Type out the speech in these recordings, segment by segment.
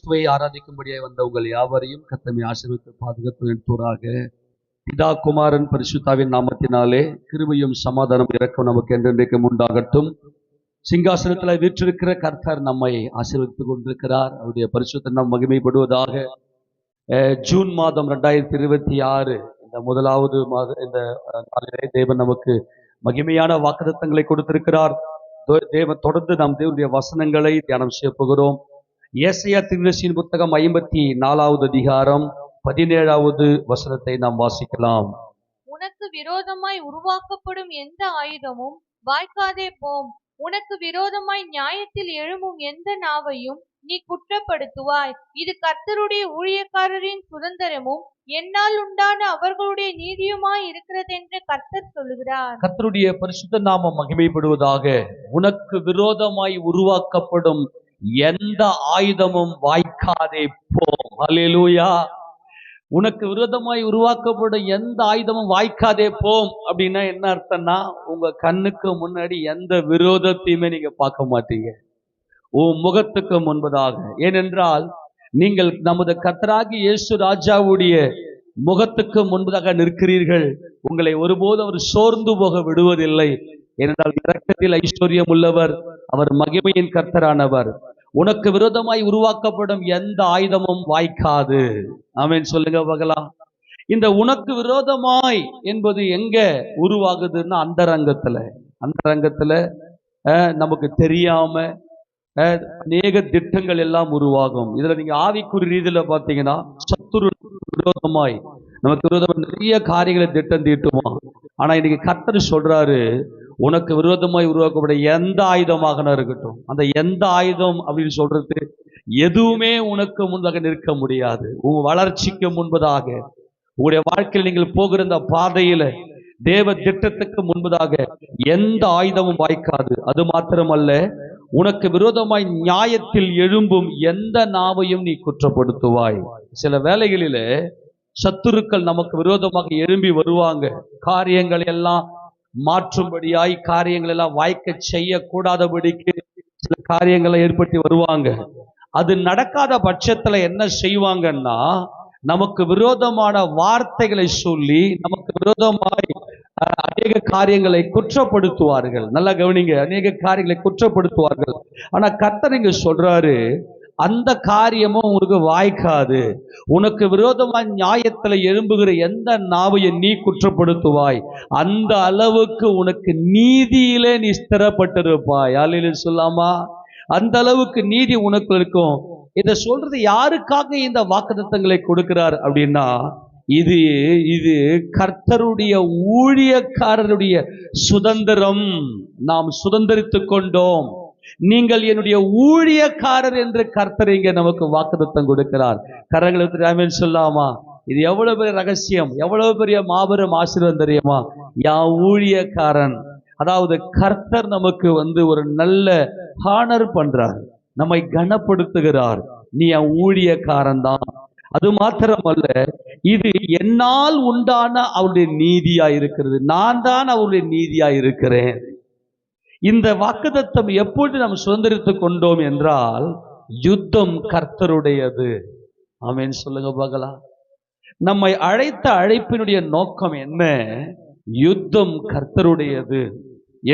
கிறிஸ்துவை ஆராதிக்கும்படியாக வந்த உங்கள் யாவரையும் கர்த்தர் ஆசீர்வதித்து பாதுகாத்து எடுத்தோராக. பிதா குமாரன் பரிசுத்தாவின் நாமத்தினாலே கிருபையும் சமாதானம் இரக்கம் நமக்கு என்றென்றைக்கும் உண்டாகட்டும். சிங்காசனத்தில் வீற்றிருக்கிற கர்த்தர் நம்மை ஆசீர்வதித்துக் கொண்டிருக்கிறார். அவருடைய பரிசுத்த நாம் மகிமைப்படுவதாக. ஜூன் மாதம் 2026 இந்த முதலாவது மாதம் இந்த நாளிலே தேவன் நமக்கு மகிமையான வாக்குத்தத்தங்களை கொடுத்திருக்கிறார். தேவன் தொடர்ந்து நாம் தேவனுடைய வசனங்களை தியானம் செய்ய போகிறோம். ஏசாயா தீர்க்கதரிசியின் புத்தகம் 54வது அதிகாரம் 17வது வசனத்தை நாம் வாசிக்கலாம். உனக்கு விரோதமாய் உருவாக்கப்படும் எந்த ஆயுதமும் வாய்க்காதே போம். உனக்கு விரோதமாய் நியாயத்தில் எழும்பும் எந்த நாவையும் நீ குற்றப்படுத்துவாய். இது கர்த்தருடைய ஊழியக்காரரின் சுதந்திரமும் என்னால் உண்டான அவர்களுடைய நீதியுமாய் இருக்கிறதென்று கர்த்தர் சொல்லுகிறார். கர்த்தருடைய பரிசுத்த நாமம் மகிமைப்படுவதாக. உனக்கு விரோதமாய் உருவாக்கப்படும் எந்த ஆயுதமும் வாய்க்காதே போம். அல்லேலூயா. உனக்கு விரோதமாய் உருவாக்கப்படும் எந்த ஆயுதமும் வாய்க்காதே போம் அப்படின்னா என்ன அர்த்தம்னா, உங்க கண்ணுக்கு முன்னாடி எந்த விரோதத்தையுமே நீங்க பார்க்க மாட்டீங்க உன் முகத்துக்கு முன்பதாக. ஏனென்றால் நீங்கள் நமது கர்த்தராகிய இயேசு ராஜாவுடைய முகத்துக்கு முன்பதாக நிற்கிறீர்கள். உங்களை ஒருபோதும் அவர் சோர்ந்து போக விடுவதில்லை. ஏனென்றால் இரக்கத்தில் ஐஸ்வர்யம் உள்ளவர், அவர் மகிமையின் கர்த்தரானவர். உனக்கு விரோதமாய் உருவாக்கப்படும் எந்த ஆயுதமும் வாய்க்காது. ஆமென் சொல்லுங்க பார்க்கலாம். இந்த உனக்கு விரோதமாய் என்பது எங்க உருவாகுதுன்னா அந்தரங்கத்துல நமக்கு தெரியாம அநேக திட்டங்கள் எல்லாம் உருவாகும். இதுல நீங்க ஆவிக்குறி ரீதியில பாத்தீங்கன்னா சத்துரு விரோதமாய் நமக்கு விரோதமா நிறைய காரியங்களை திட்டம் தீட்டுமா. ஆனா இன்னைக்கு கர்த்தர் சொல்றாரு, உனக்கு விரோதமாய் உருவாக்கப்பட எந்த ஆயுதமாக இருக்கட்டும், அந்த எந்த ஆயுதம் அப்படின்னு சொல்றது எதுவுமே உனக்கு முன்பாக நிற்க முடியாது. உங்க வளர்ச்சிக்கு முன்பதாக, உங்களுடைய வாழ்க்கையில் நீங்கள் போகிற இந்த பாதையில தேவ திட்டத்துக்கு முன்பதாக எந்த ஆயுதமும் வாய்க்காது. அது மாத்திரமல்ல, உனக்கு விரோதமாய் நியாயத்தில் எழும்பும் எந்த நாவையும் நீ குற்றப்படுத்துவாய். சில வேளைகளில சத்துருக்கள் நமக்கு விரோதமாக எழும்பி வருவாங்க. காரியங்கள் எல்லாம் மாற்றும்படியாய், காரியங்கள் எல்லாம் வாய்க்க செய்யக்கூடாதபடிக்கு சில காரியங்களை ஏற்படுத்தி வருவாங்க. அது நடக்காத பட்சத்துல என்ன செய்வாங்கன்னா, நமக்கு விரோதமான வார்த்தைகளை சொல்லி நமக்கு விரோதமாய் அநேக காரியங்களை குற்றப்படுத்துவார்கள். நல்லா கவனிங்க, அநேக காரியங்களை குற்றப்படுத்துவார்கள். ஆனா கர்த்தர் இங்க சொல்றாரு, அந்த காரியமும் உனக்கு வாய்க்காது. உனக்கு விரோதமா நியாயத்துல எழும்புகிற எந்த நாவையும் நீ குற்றப்படுத்துவாய். அந்த அளவுக்கு உனக்கு நீதியிலே நீ ஸ்திரப்பட்டிருப்பாய். அல்லேலூயா சொல்லாமா? அந்த அளவுக்கு நீதி உனக்கு இருக்கும். இதை சொல்றது யாருக்காக இந்த வாக்குத்தத்தங்களை கொடுக்கிறார் அப்படின்னா, இது கர்த்தருடைய ஊழியக்காரருடைய சுதந்திரம். நாம் சுதந்திரித்துக் கொண்டோம். நீங்கள் என்னுடைய ஊழியக்காரர் என்று கர்த்தர் இங்க நமக்கு வாக்குத்தத்தம் கொடுக்கிறார். கரங்களுக்கு ஆமென் சொல்லாமா? இது எவ்வளவு பெரிய ரகசியம், எவ்வளவு பெரிய மாபெரும் ஆசீர்வாதம் தெரியுமா? யான் ஊழியக்காரன். அதாவது கர்த்தர் நமக்கு ஒரு நல்ல ஹானர் பண்றார், நம்மை கனப்படுத்துகிறார். நீ என் ஊழியக்காரன் தான். அது மாத்திரமல்ல, இது என்னால் உண்டான அவருடைய நீதியா இருக்கிறது. நான் தான் அவருடைய நீதியா இருக்கிறேன். இந்த வாக்குத்தத்தம் எப்பொழுது நாம் சுதந்திரித்துக் கொண்டோம் என்றால், யுத்தம் கர்த்தருடையது. ஆமென் சொல்லுங்க பார்க்கலாம். நம்மை அழைத்த அழைப்பினுடைய நோக்கம் என்ன? யுத்தம் கர்த்தருடையது.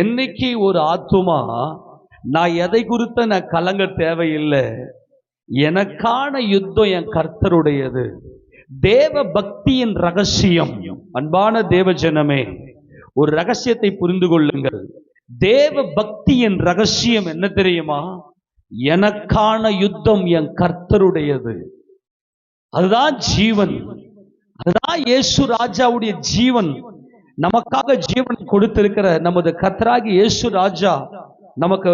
என்னைக்கு ஒரு ஆத்துமா நான் எதை குறித்த நான் கலங்க தேவையில்லை, எனக்கான யுத்தம் என் கர்த்தருடையது. தேவ பக்தியின் ரகசியம், அன்பான தேவ ஜனமே, ஒரு ரகசியத்தை புரிந்து கொள்ளுங்கள். தேவ பக்தியின் ரகசியம் என்ன தெரியுமா? எனக்கான யுத்தம் என் கர்த்தருடையது. அதுதான் ஜீவன். அதுதான் இயேசு ராஜாவுடைய ஜீவன். நமக்காக ஜீவன் கொடுத்திருக்கிற நமது கர்த்தராகி இயேசு ராஜா நமக்கு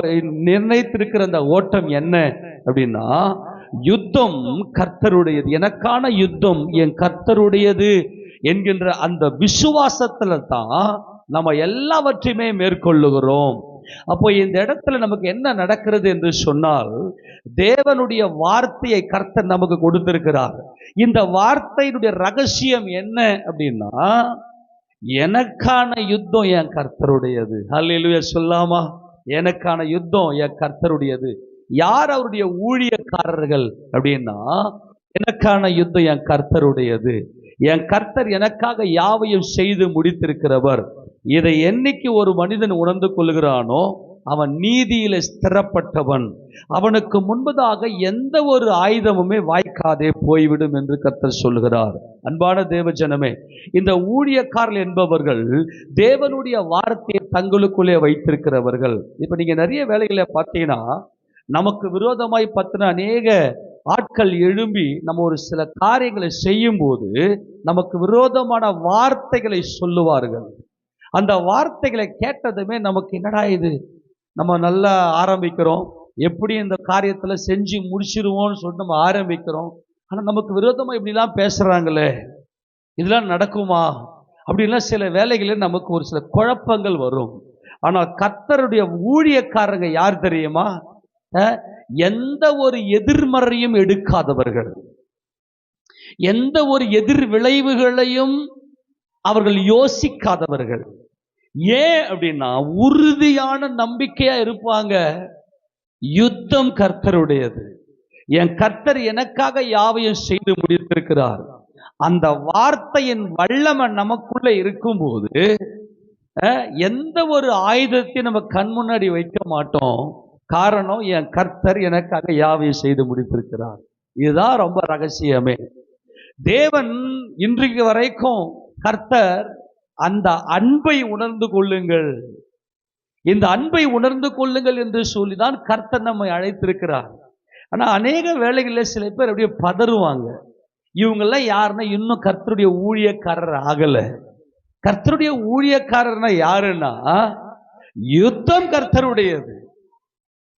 நிர்ணயித்திருக்கிற அந்த ஓட்டம் என்ன அப்படின்னா, யுத்தம் கர்த்தருடையது. எனக்கான யுத்தம் என் கர்த்தருடையது என்கின்ற அந்த விசுவாசத்துல தான் நம்ம எல்லாவற்றையுமே மேற்கொள்ளுகிறோம். அப்போ இந்த இடத்துல நமக்கு என்ன நடக்கிறது என்று சொன்னால், தேவனுடைய வார்த்தையை கர்த்தர் நமக்கு கொடுத்திருக்கிறார். இந்த வார்த்தையினுடைய ரகசியம் என்ன அப்படின்னா, எனக்கான யுத்தம் என் கர்த்தருடையது. அல்லேலூயா சொல்லாமா? எனக்கான யுத்தம் என் கர்த்தருடையது. யார் அவருடைய ஊழியக்காரர்கள் அப்படின்னா, எனக்கான யுத்தம் என் கர்த்தருடையது, என் கர்த்தர் எனக்காக யாவையும் செய்து முடித்திருக்கிறவர். இதை என்னைக்கு ஒரு மனிதன் உணர்ந்து கொள்கிறானோ அவன் நீதியில ஸ்திரப்பட்டவன், அவனுக்கு முன்பதாக எந்த ஒரு ஆயுதமுமே வாய்க்காதே போய்விடும் என்று கர்த்தர் சொல்லுகிறார். அன்பான தேவஜனமே, இந்த ஊழியக்காரர்கள் என்பவர்கள் தேவனுடைய வார்த்தையை தங்களுக்குள்ளே வைத்திருக்கிறவர்கள். இப்ப நீங்க நிறைய வேலைகளை பார்த்தீங்கன்னா, நமக்கு விரோதமாய் பத்தின அநேக ஆட்கள் எழும்பி நம்ம ஒரு சில காரியங்களை செய்யும் போது நமக்கு விரோதமான வார்த்தைகளை சொல்லுவார்கள். அந்த வார்த்தைகளை கேட்டதுமே நமக்கு என்னடா இது, நம்ம நல்லா ஆரம்பிக்கிறோம், எப்படி இந்த காரியத்துல செஞ்சு முடிச்சிருவோம்னு சொல்லிட்டு நம்ம ஆரம்பிக்கிறோம். ஆனா நமக்கு விரோதமா இப்படிலாம் பேசுறாங்களே, இதெல்லாம் நடக்குமா அப்படின்லாம் சில வேலைகளில் நமக்கு ஒரு சில குழப்பங்கள் வரும். ஆனால் கர்த்தருடைய ஊழியக்காரங்க யார் தெரியுமா? எந்த ஒரு எதிர்மறையும் எடுக்காதவர்கள், எந்த ஒரு எதிர் விளைவுகளையும் அவர்கள் யோசிக்காதவர்கள். ஏன் அப்படின்னா உறுதியான நம்பிக்கையா இருப்பாங்க. யுத்தம் கர்த்தருடையது, என் கர்த்தர் எனக்காக யாவையும் செய்து முடித்திருக்கிறார். அந்த வார்த்தையின் வல்லமை நமக்குள்ள இருக்கும்போது எந்த ஒரு ஆயுதத்தையும் நம்ம கண் முன்னாடி வைக்க மாட்டோம். காரணம், என் கர்த்தர் எனக்காக யாவையும் செய்து முடித்திருக்கிறார். இதுதான் ரொம்ப ரகசியமே. தேவன் இன்றைக்கு வரைக்கும் கர்த்தர் அந்த அன்பை உணர்ந்து கொள்ளுங்கள், இந்த அன்பை உணர்ந்து கொள்ளுங்கள் என்று சொல்லிதான் கர்த்தர் நம்மை அழைத்திருக்கிறார். ஆனா அநேக வேளைகளில் சில பேர் அப்படியே பதறுவாங்க. இவங்கெல்லாம் யாருன்னா இன்னும் கர்த்தருடைய ஊழியக்காரர் ஆகல. கர்த்தருடைய ஊழியக்காரர்னா யாருன்னா, யுத்தம் கர்த்தருடையது,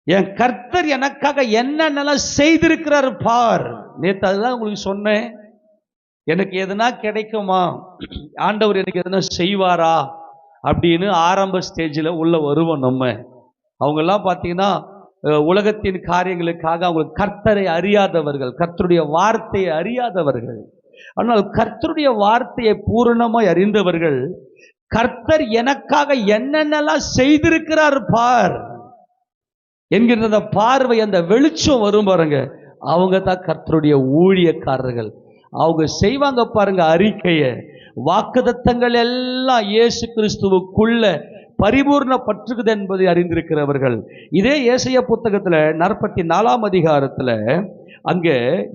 என் கர்த்தர் எனக்காக என்னென்னலாம் செய்திருக்கிறார் பார். நேற்று அதுதான் உங்களுக்கு சொன்னேன். எனக்கு எதுனா கிடைக்குமா, ஆண்டவர் எனக்கு எதுனா செய்வாரா அப்படின்னு ஆரம்ப ஸ்டேஜில் உள்ள வருவோம் நம்ம. அவங்கெல்லாம் பார்த்தீங்கன்னா உலகத்தின் காரியங்களுக்காக அவங்க கர்த்தரை அறியாதவர்கள், கர்த்தருடைய வார்த்தையை அறியாதவர்கள். ஆனால் கர்த்தருடைய வார்த்தையை பூரணமாய் அறிந்தவர்கள், கர்த்தர் எனக்காக என்னென்னலாம் செய்திருக்கிறார் பார் என்கிற பார்வை, அந்த வெளிச்சம் வரும் பாருங்க, அவங்க தான் கர்த்தருடைய ஊழியக்காரர்கள். அவங்க செய்வாங்க பாருங்க அறிக்கைய, வாக்குத்தத்தங்கள் எல்லாம் இயேசு கிறிஸ்துவுக்குள்ள பரிபூர்ணப்பட்டிருக்குது என்பதை அறிந்திருக்கிறவர்கள். இதே ஏசாயா புத்தகத்துல 44ஆம் அதிகாரத்துல அங்க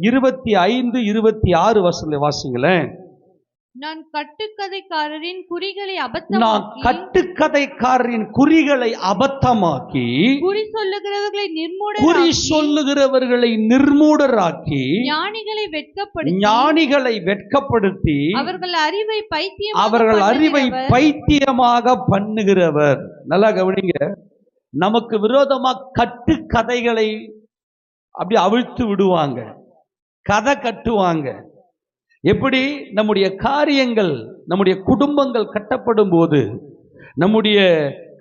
25, 26 வசனங்களை வாசிங்களேன். நான் கட்டுக்கதைக்காரரின் குறிகளை அபத்தமாக்கி குறி சொல்லுகிறவர்களை நிர்மூடராக்கி ஞானிகளை வெட்கப்படுத்தி அவர்கள் அறிவை பைத்தியமாக பண்ணுகிறவர். நல்லா கவனிங்க, நமக்கு விரோதமா கட்டுக்கதைகளை அப்படி அவிழ்த்து விடுவாங்க, கதை கட்டுவாங்க. எப்படி நம்முடைய காரியங்கள், நம்முடைய குடும்பங்கள் கட்டப்படும் போது, நம்முடைய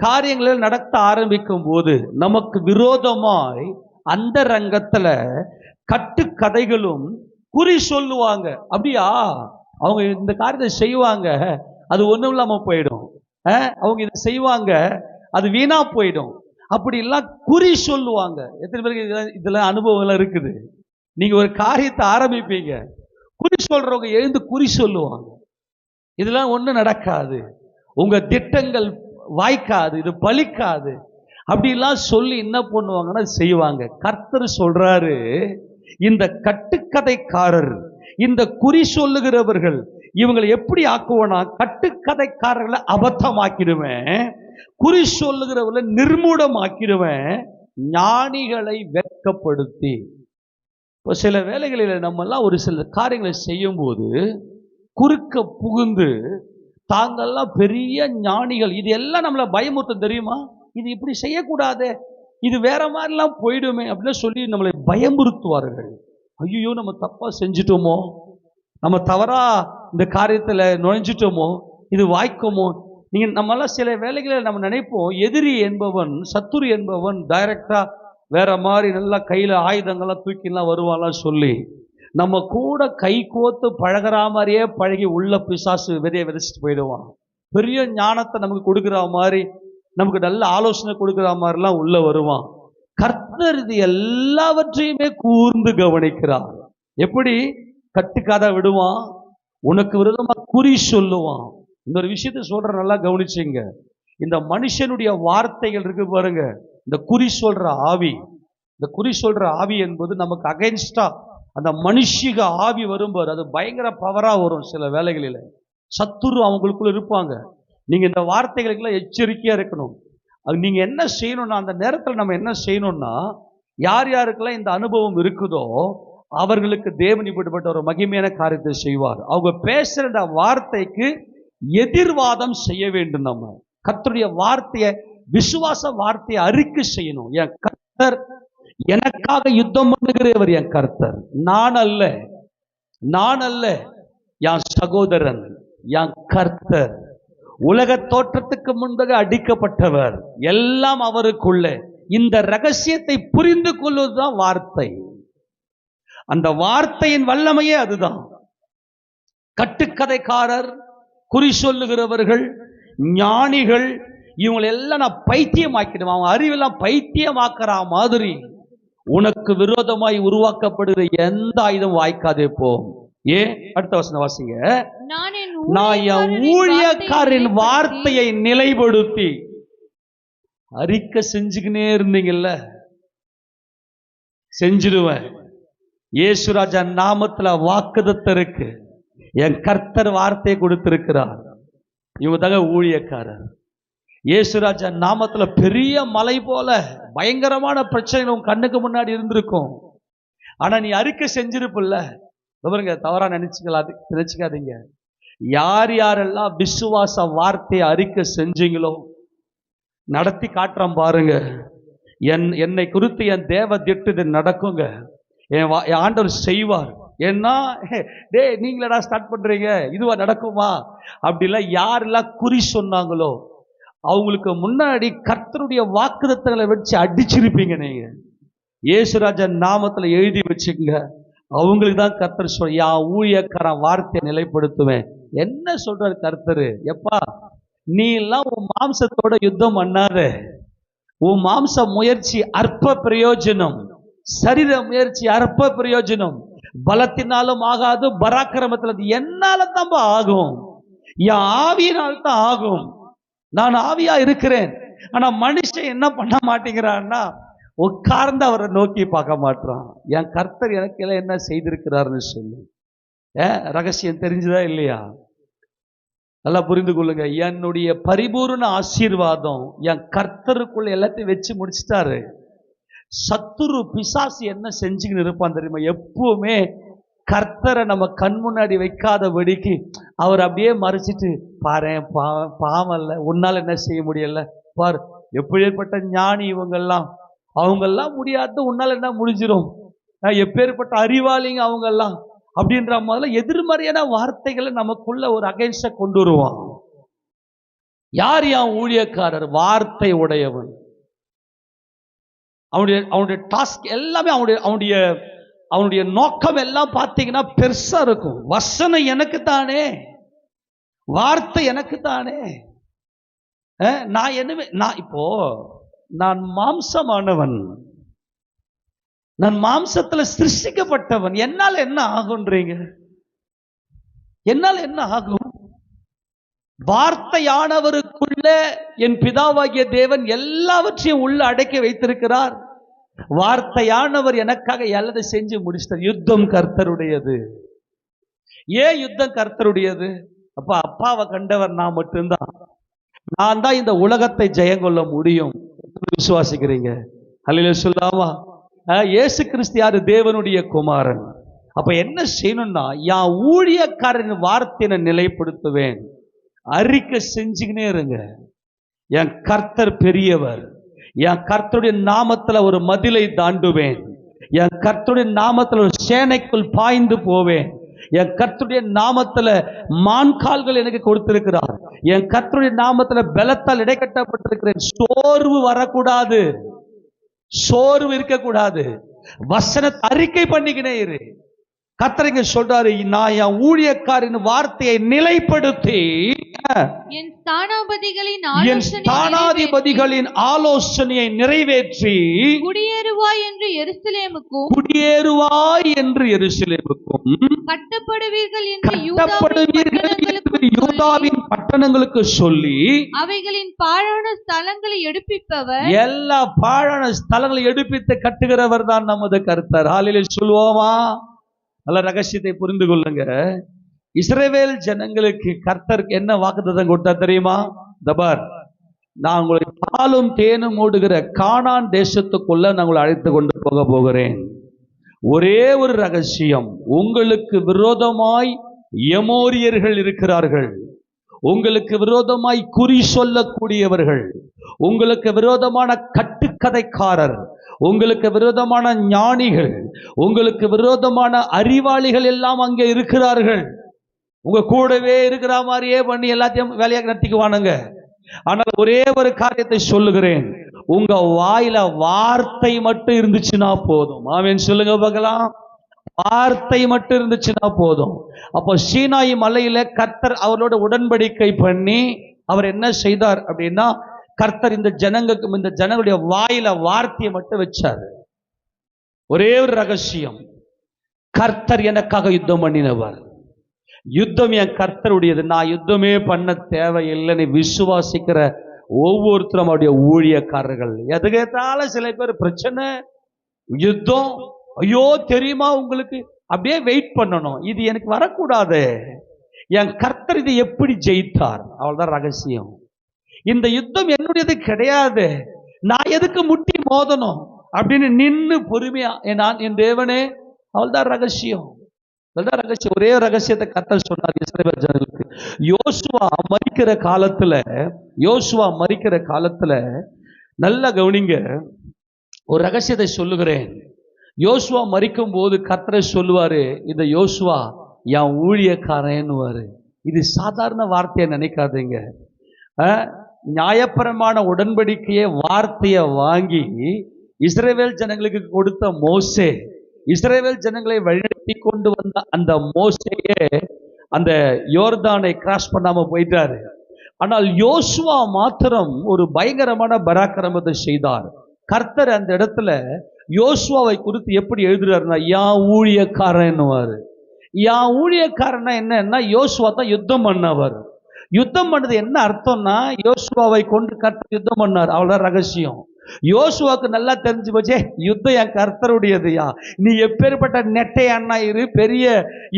காரியங்களை நடத்த ஆரம்பிக்கும் போது நமக்கு விரோதமாய் அந்த ரங்கத்துல கட்டுக்கதைகளும் குறி சொல்லுவாங்க. அப்படியா, அவங்க இந்த காரியத்தை செய்வாங்க, அது ஒண்ணும் இல்லாம போயிடும், அவங்க இதை செய்வாங்க, அது வீணா போயிடும், அப்படி எல்லாம் குறி சொல்லுவாங்க. எத்தனை பேருக்கு இதெல்லாம் அனுபவங்கள் இருக்குது? நீங்க ஒரு காரியத்தை ஆரம்பிப்பீங்க, குறி சொல்றவங்க எழுந்து குறி சொல்லுவாங்க, இதெல்லாம் ஒண்ணும் நடக்காது, உங்க திட்டங்கள் வாய்க்காது, இது பலிக்காது, அப்படிலாம் சொல்லி என்ன பண்ணுவாங்கன்னா செய்வாங்க. கர்த்தர் சொல்றாரு, இந்த கட்டுக்கதைக்காரர், இந்த குறி சொல்லுகிறவர்கள், இவங்களை எப்படி ஆக்குவனா, கட்டுக்கதைக்காரர்களை அபத்தமாக்கிடுவேன், குறி சொல்லுகிறவர்களை நிர்மூடமாக்கிடுவேன், ஞானிகளை வெட்கப்படுத்தி. இப்போ சில வேளைகளில் நம்மெல்லாம் ஒரு சில காரியங்களை செய்யும் போது குறுக்க புகுந்து தாங்கள்லாம் பெரிய ஞானிகள், இது எல்லாம் நம்மளை பயமுறுத்தும் தெரியுமா, இது இப்படி செய்யக்கூடாது, இது வேற மாதிரிலாம் போயிடுமே அப்படின்னு சொல்லி நம்மளை பயமுறுத்துவார்கள். ஐயோ நம்ம தப்பா செஞ்சிட்டோமோ, நம்ம தவறா இந்த காரியத்தில் நுழைஞ்சிட்டோமோ, இது வாய்க்குமோ. நீங்க நம்மளாம் சில வேளைகளில் நம்ம நினைப்போம், எதிரி என்பவன், சத்துரு என்பவன் டைரக்டா வேற மாதிரி நல்லா கையில ஆயுதங்கள்லாம் தூக்கிலாம் வருவாலாம் சொல்லி நம்ம கூட கை கோத்து பழகிற மாதிரியே பழகி உள்ள பிசாசு விதையை விதைச்சிட்டு போயிடுவான். பெரிய ஞானத்தை நமக்கு கொடுக்குற மாதிரி, நமக்கு நல்ல ஆலோசனை கொடுக்குற மாதிரிலாம் உள்ள வருவான். கர்த்தர் இது எல்லாவற்றையுமே கூர்ந்து கவனிக்கிறார். எப்படி? கட்டுக்காத விடுவான், உனக்கு விரோதமா குறி சொல்லுவான். இன்னொரு விஷயத்த சொல்ற, நல்லா கவனிச்சுங்க. இந்த மனுஷனுடைய வார்த்தைகள் இருக்கு பாருங்க, இந்த குறி சொல்ற ஆவி, இந்த குறி சொல்ற ஆவி என்பது நமக்கு அகைன்ஸ்டா அந்த மனுஷிக ஆவி வரும்போது அது பயங்கர பவரா வரும். சில வேளைகளில் சத்துரு அவங்களுக்குள்ள இருப்பாங்க. நீங்க இந்த வார்த்தைகளுக்கெல்லாம் எச்சரிக்கையா இருக்கணும். அது நீங்க என்ன செய்யணும்னா, அந்த நேரத்தில் நம்ம என்ன செய்யணும்னா, யார் யாருக்கெல்லாம் இந்த அனுபவம் இருக்குதோ அவர்களுக்கு தேவன் இப்படிப்பட்ட ஒரு மகிமையான காரியத்தை செய்வார். அவங்க பேசுற இந்த வார்த்தைக்கு எதிர்வாதம் செய்ய வேண்டும். நம்ம கர்த்தருடைய வார்த்தையை, விசுவாச வார்த்தையை அறிக்கை செய்யணும். என் கர்த்தர் எனக்காக யுத்தம் பண்ணுகிறவர், என் கர்த்தர், நான் அல்ல, நான் அல்ல, என் சகோதரன், என் கர்த்தர் உலக தோற்றத்துக்கு முன்பாக அடிக்கப்பட்டவர், எல்லாம் அவருக்குள்ள. இந்த ரகசியத்தை புரிந்து கொள்வதுதான் வார்த்தை. அந்த வார்த்தையின் வல்லமையே அதுதான். கட்டுக்கதைக்காரர், குறி சொல்லுகிறவர்கள், ஞானிகள், இவங்களை எல்லாம் நான் பைத்தியமாக்கிடுவேன். அவன் அறிவெல்லாம் பைத்தியமாக்குற மாதிரி உனக்கு விரோதமாய் உருவாக்கப்படுகிற எந்த ஆயுதம் வாய்க்காதே போம். ஏன்? அடுத்த வசனம் வாசிங்க. நான் என் ஊழியக்காரின் வார்த்தையை நிலைப்படுத்தி, அறிக்கை செஞ்சுக்கினே இருந்தீங்கல்ல, செஞ்சிடுவேன். இயேசுராஜா நாமத்துல வாக்குதத்தம் இருக்கு. என் கர்த்தர் வார்த்தையை கொடுத்திருக்கிறார். இவங்க தாங்க ஊழியக்காரர். இயேசுராஜா நாமத்துல பெரிய மலை போல பயங்கரமான பிரச்சனை உன் கண்ணுக்கு முன்னாடி இருந்திருக்கும். ஆனா நீ அறிக்கை செஞ்சிருப்பில்ல. தவறா நினைச்சுக்காதீங்க. யார் யாரெல்லாம் விசுவாச வார்த்தையை அறிக்கை செஞ்சீங்களோ, நடத்தி காட்டுறேன் பாருங்க. என்னை குறித்து என் தேவ திட்டு நடக்குங்க. என் ஆண்டவர் செய்வார். ஏன்னா நீங்களடா ஸ்டார்ட் பண்றீங்க, இதுவா நடக்குமா? அப்படிலாம் யாரெல்லாம் குறி சொன்னாங்களோ அவங்களுக்கு முன்னாடி கர்த்தருடைய வாக்குத்தத்தங்களை வச்சு அடிச்சிருப்பீங்க. நீங்க இயேசுராஜன் நாமத்துல எழுதி வச்சுக்கங்க. அவங்களுக்கு தான் கர்த்தர் சொல்ல, யா ஊழியக்காரன் வார்த்தையை நிலைப்படுத்துவேன். என்ன சொல்றாரு கர்த்தர்? எப்பா, நீ எல்லாம் உன் மாம்சத்தோட யுத்தம் பண்ணாத. உன் மாம்ச முயற்சி அற்ப பிரயோஜனம், சரீர முயற்சி அற்ப பிரயோஜனம். பலத்தினாலும் ஆகாது, பராக்கிரமத்தில் என்னால தான் ஆகும், என் ஆவியினால் தான் ஆகும். நான் ஆவியா இருக்கிறேன். ஆனா மனுஷன் என்ன பண்ண மாட்டேங்கிறான்னா, உட்கார்ந்து அவரை நோக்கி பார்க்க மாட்டான். என் கர்த்தர் எனக்கு எல்லாம் என்ன செய்திருக்கிறாருன்னு சொல்லி ரகசியம் தெரிஞ்சுதா இல்லையா? நல்லா புரிந்து கொள்ளுங்க. என்னுடைய பரிபூர்ண ஆசீர்வாதம் என் கர்த்தருக்குள்ள எல்லாத்தையும் வச்சு முடிச்சிட்டாரு. சத்துரு பிசாசு என்ன செஞ்சுக்கின்னு இருப்பான் தெரியுமா? எப்பவுமே கர்த்தரை நம்ம கண் முன்னாடி வைக்காதபடிக்கு அவர் அப்படியே மறைச்சிட்டு, பாரு பாவல்ல, உன்னால என்ன செய்ய முடியல பார், எப்பேற்பட்ட ஞானி இவங்கெல்லாம், அவங்கெல்லாம் முடியாது, உன்னால என்ன முடிஞ்சிடும், எப்பேற்பட்ட அறிவாளிங்க அவங்கெல்லாம் அப்படின்ற முதல்ல எதிர்மறையான வார்த்தைகளை நமக்குள்ள ஒரு அகைன்ஸ்ட கொண்டு வருவான். யார் யான் ஊழியக்காரர்? வார்த்தை உடையவன். அவனுடைய டாஸ்க் எல்லாமே, அவனுடைய நோக்கம் எல்லாம் பார்த்தீங்கன்னா பெருசா இருக்கும். வசனம் எனக்கு தானே, வார்த்தை எனக்கு தானே. நான் என்னவே, நான் மாம்சமானவன், நான் மாம்சத்துல சிருஷ்டிக்கப்பட்டவன். என்னால என்ன ஆகுன்றீங்க? என்னால என்ன ஆகும்? வார்த்தையானவருக்குள்ள என் பிதாவாகிய தேவன் எல்லாவற்றையும் உள்ள அடக்கி வைத்திருக்கிறார். வார்த்தையானவர் எனக்காக எல்லாத்தையும் செஞ்சு முடிச்சிட்டார். யுத்தம் கர்த்தருடையது. ஏன் யுத்தம் கர்த்தருடையது? அப்பாவை கண்டவர் நான் மட்டும்தான். நான் தான் இந்த உலகத்தை ஜெயங்கொள்ள முடியும். விசுவாசிக்கிறீங்க? அல்லேலூயா சொல்லாமா? இயேசு கிறிஸ்து யாரு? தேவனுடைய குமாரன். அப்ப என்ன செய்யணும்னா, என் ஊழியக்காரன் வார்த்தையை நிலைப்படுத்துவேன். அறிக்கை செஞ்சுக்கினே இருங்க. என் கர்த்தர் பெரியவர். என் கர்த்தருடைய நாமத்துல ஒரு மதிலை தாண்டுவேன். என் கர்த்தருடைய நாமத்துல ஒரு சேனைக்குள் பாய்ந்து போவேன். என் கர்த்தருடைய நாமத்துல மான்கால்கள் எனக்கு கொடுத்திருக்கிறார். என் கர்த்தருடைய நாமத்துல பலத்தால் இடைக்கட்டப்பட்டிருக்கிறேன். சோர்வு வரக்கூடாது, சோர்வு இருக்கக்கூடாது. வசனத்தை அறிக்கை பண்ணிக்கினே இரு. கர்த்தர் இங்க சொல்றாரு, நான் என் ஊழியக்காரின் வார்த்தையை நிலைப்படுத்தி என் ஸ்தானாபதிகளின் ஸ்தானாதிபதிகளின் ஆலோசனையை நிறைவேற்றி குடியேறுவாய் என்று எருசலேமுக்கும் கட்டப்படுவீர்கள் என்று யூதாவின் பட்டணங்களுக்கு சொல்லி அவைகளின் பாழான ஸ்தலங்களை எடுப்பிப்பவர், எல்லா பாழான ஸ்தலங்களை எடுப்பித்து கட்டுகிறவர் தான் நமது கர்த்தர். ஹல்லேலூயா சொல்லுவோமா? நல்ல ரகசியத்தை புரிந்து கொள்ளுங்க. இஸ்ரவேல் ஜனங்களுக்கு கர்த்தர் என்ன வாக்குத்தத்தம் கொடுத்தா தெரியுமா? தபார், நான் உங்களை பாலும் தேனும் ஓடுகிற கானான் தேசத்துக்குள்ள நான் உங்களை அழைத்து கொண்டு போகிறேன். ஒரே ஒரு ரகசியம், உங்களுக்கு விரோதமாய் எமோரியர்கள் இருக்கிறார்கள், உங்களுக்கு விரோதமாய் குறி சொல்லக்கூடியவர்கள், உங்களுக்கு விரோதமான கட்டுக்கதைக்காரர், உங்களுக்கு விரோதமான ஞானிகள், உங்களுக்கு விரோதமான அறிவாளிகள் எல்லாம் அங்கே இருக்கிறார்கள். உங்க கூடவே இருக்கிற மாதிரியே பண்ணி எல்லாத்தையும் வேலையாக நடத்திக்குவானுங்க. ஆனால் ஒரே ஒரு காரியத்தை சொல்லுகிறேன், உங்க வாயில வார்த்தை மட்டும் இருந்துச்சுன்னா போதும். ஆமென் சொல்லுங்க பார்க்கலாம். வார்த்தை மட்டும் இருந்துச்சுன்னா போதும். அப்போ சீனாய் மலையில கர்த்தர் அவரோட உடன்படிக்கை பண்ணி அவர் என்ன செய்தார் அப்படின்னா, கர்த்தர் இந்த ஜனங்களுடைய வாயில வார்த்தையை மட்டும் வச்சாரு. ஒரே ஒரு ரகசியம், கர்த்தர் எனக்காக யுத்தம் பண்ணினவர், யுத்தம் என் கர்த்தருடையது, நான் யுத்தமே பண்ண தேவையில்லைன்னு விசுவாசிக்கிற ஒவ்வொருத்தரும் அவருடைய ஊழியக்காரர்கள். எதுக்கேத்தால சில பேர் பிரச்சனை, யுத்தம், ஐயோ தெரியுமா உங்களுக்கு, அப்படியே வெயிட் பண்ணணும், இது எனக்கு வரக்கூடாது, என் கர்த்தர் இதை எப்படி ஜெயித்தார், அவள்தான் ரகசியம். இந்த யுத்தம் என்னுடையது கிடையாது, நான் எதுக்கு முட்டி மோதணும் அப்படின்னு நின்று பொறுமையா என் தேவனே, அவள்தான் ரகசியம். ஒரே ரகசியத்தை கர்த்தர் சொன்னார் இஸ்ரவேல் ஜனங்களுக்கு. யோசுவா மரிக்கிற காலத்துல நல்லா கவனிங்க, ஒரு ரகசியத்தை சொல்லுகிறேன். யோசுவா மரிக்கும் போது கர்த்தர் சொல்லுவாரு, இந்த யோசுவா என் ஊழியக்காரன்னுவாரு. இது சாதாரண வார்த்தையை நினைக்காதீங்க. நியாயப்பிரமாண உடன்படிக்கையை வார்த்தையை வாங்கி இஸ்ரவேல் ஜனங்களுக்கு கொடுத்த மோசே, இஸ்ரவேல் ஜனங்களை வழிநடத்தி கொண்டு வந்த அந்த மோசேயே அந்த யோர்தானை கிராஸ் பண்ணாம போயிட்டாரு. ஆனால் யோசுவா மாத்திரம் ஒரு பயங்கரமான பராக்கிரமத்தை செய்தார். கர்த்தர் அந்த இடத்துல யோசுவாவை குறித்து எப்படி எழுதுறாருன்னா, யா ஊழியக்காரன்னுவாரு. யா ஊழியக்காரன்னா என்னன்னா, யோசுவா தான் யுத்தம் பண்ணவர். யுத்தம் பண்ணது என்ன அர்த்தம்னா, யோசுவாவை கொண்டு கர்த்தர் யுத்தம் பண்ணார், அவ்வளவுதான் ரகசியம். யோசுவாக்கு நல்லா தெரிஞ்சு போச்சே, யுத்தம் என் கர்த்தருடையதுயா, நீ எப்பேற்பட்ட நெட்டை அண்ணா இரு, பெரிய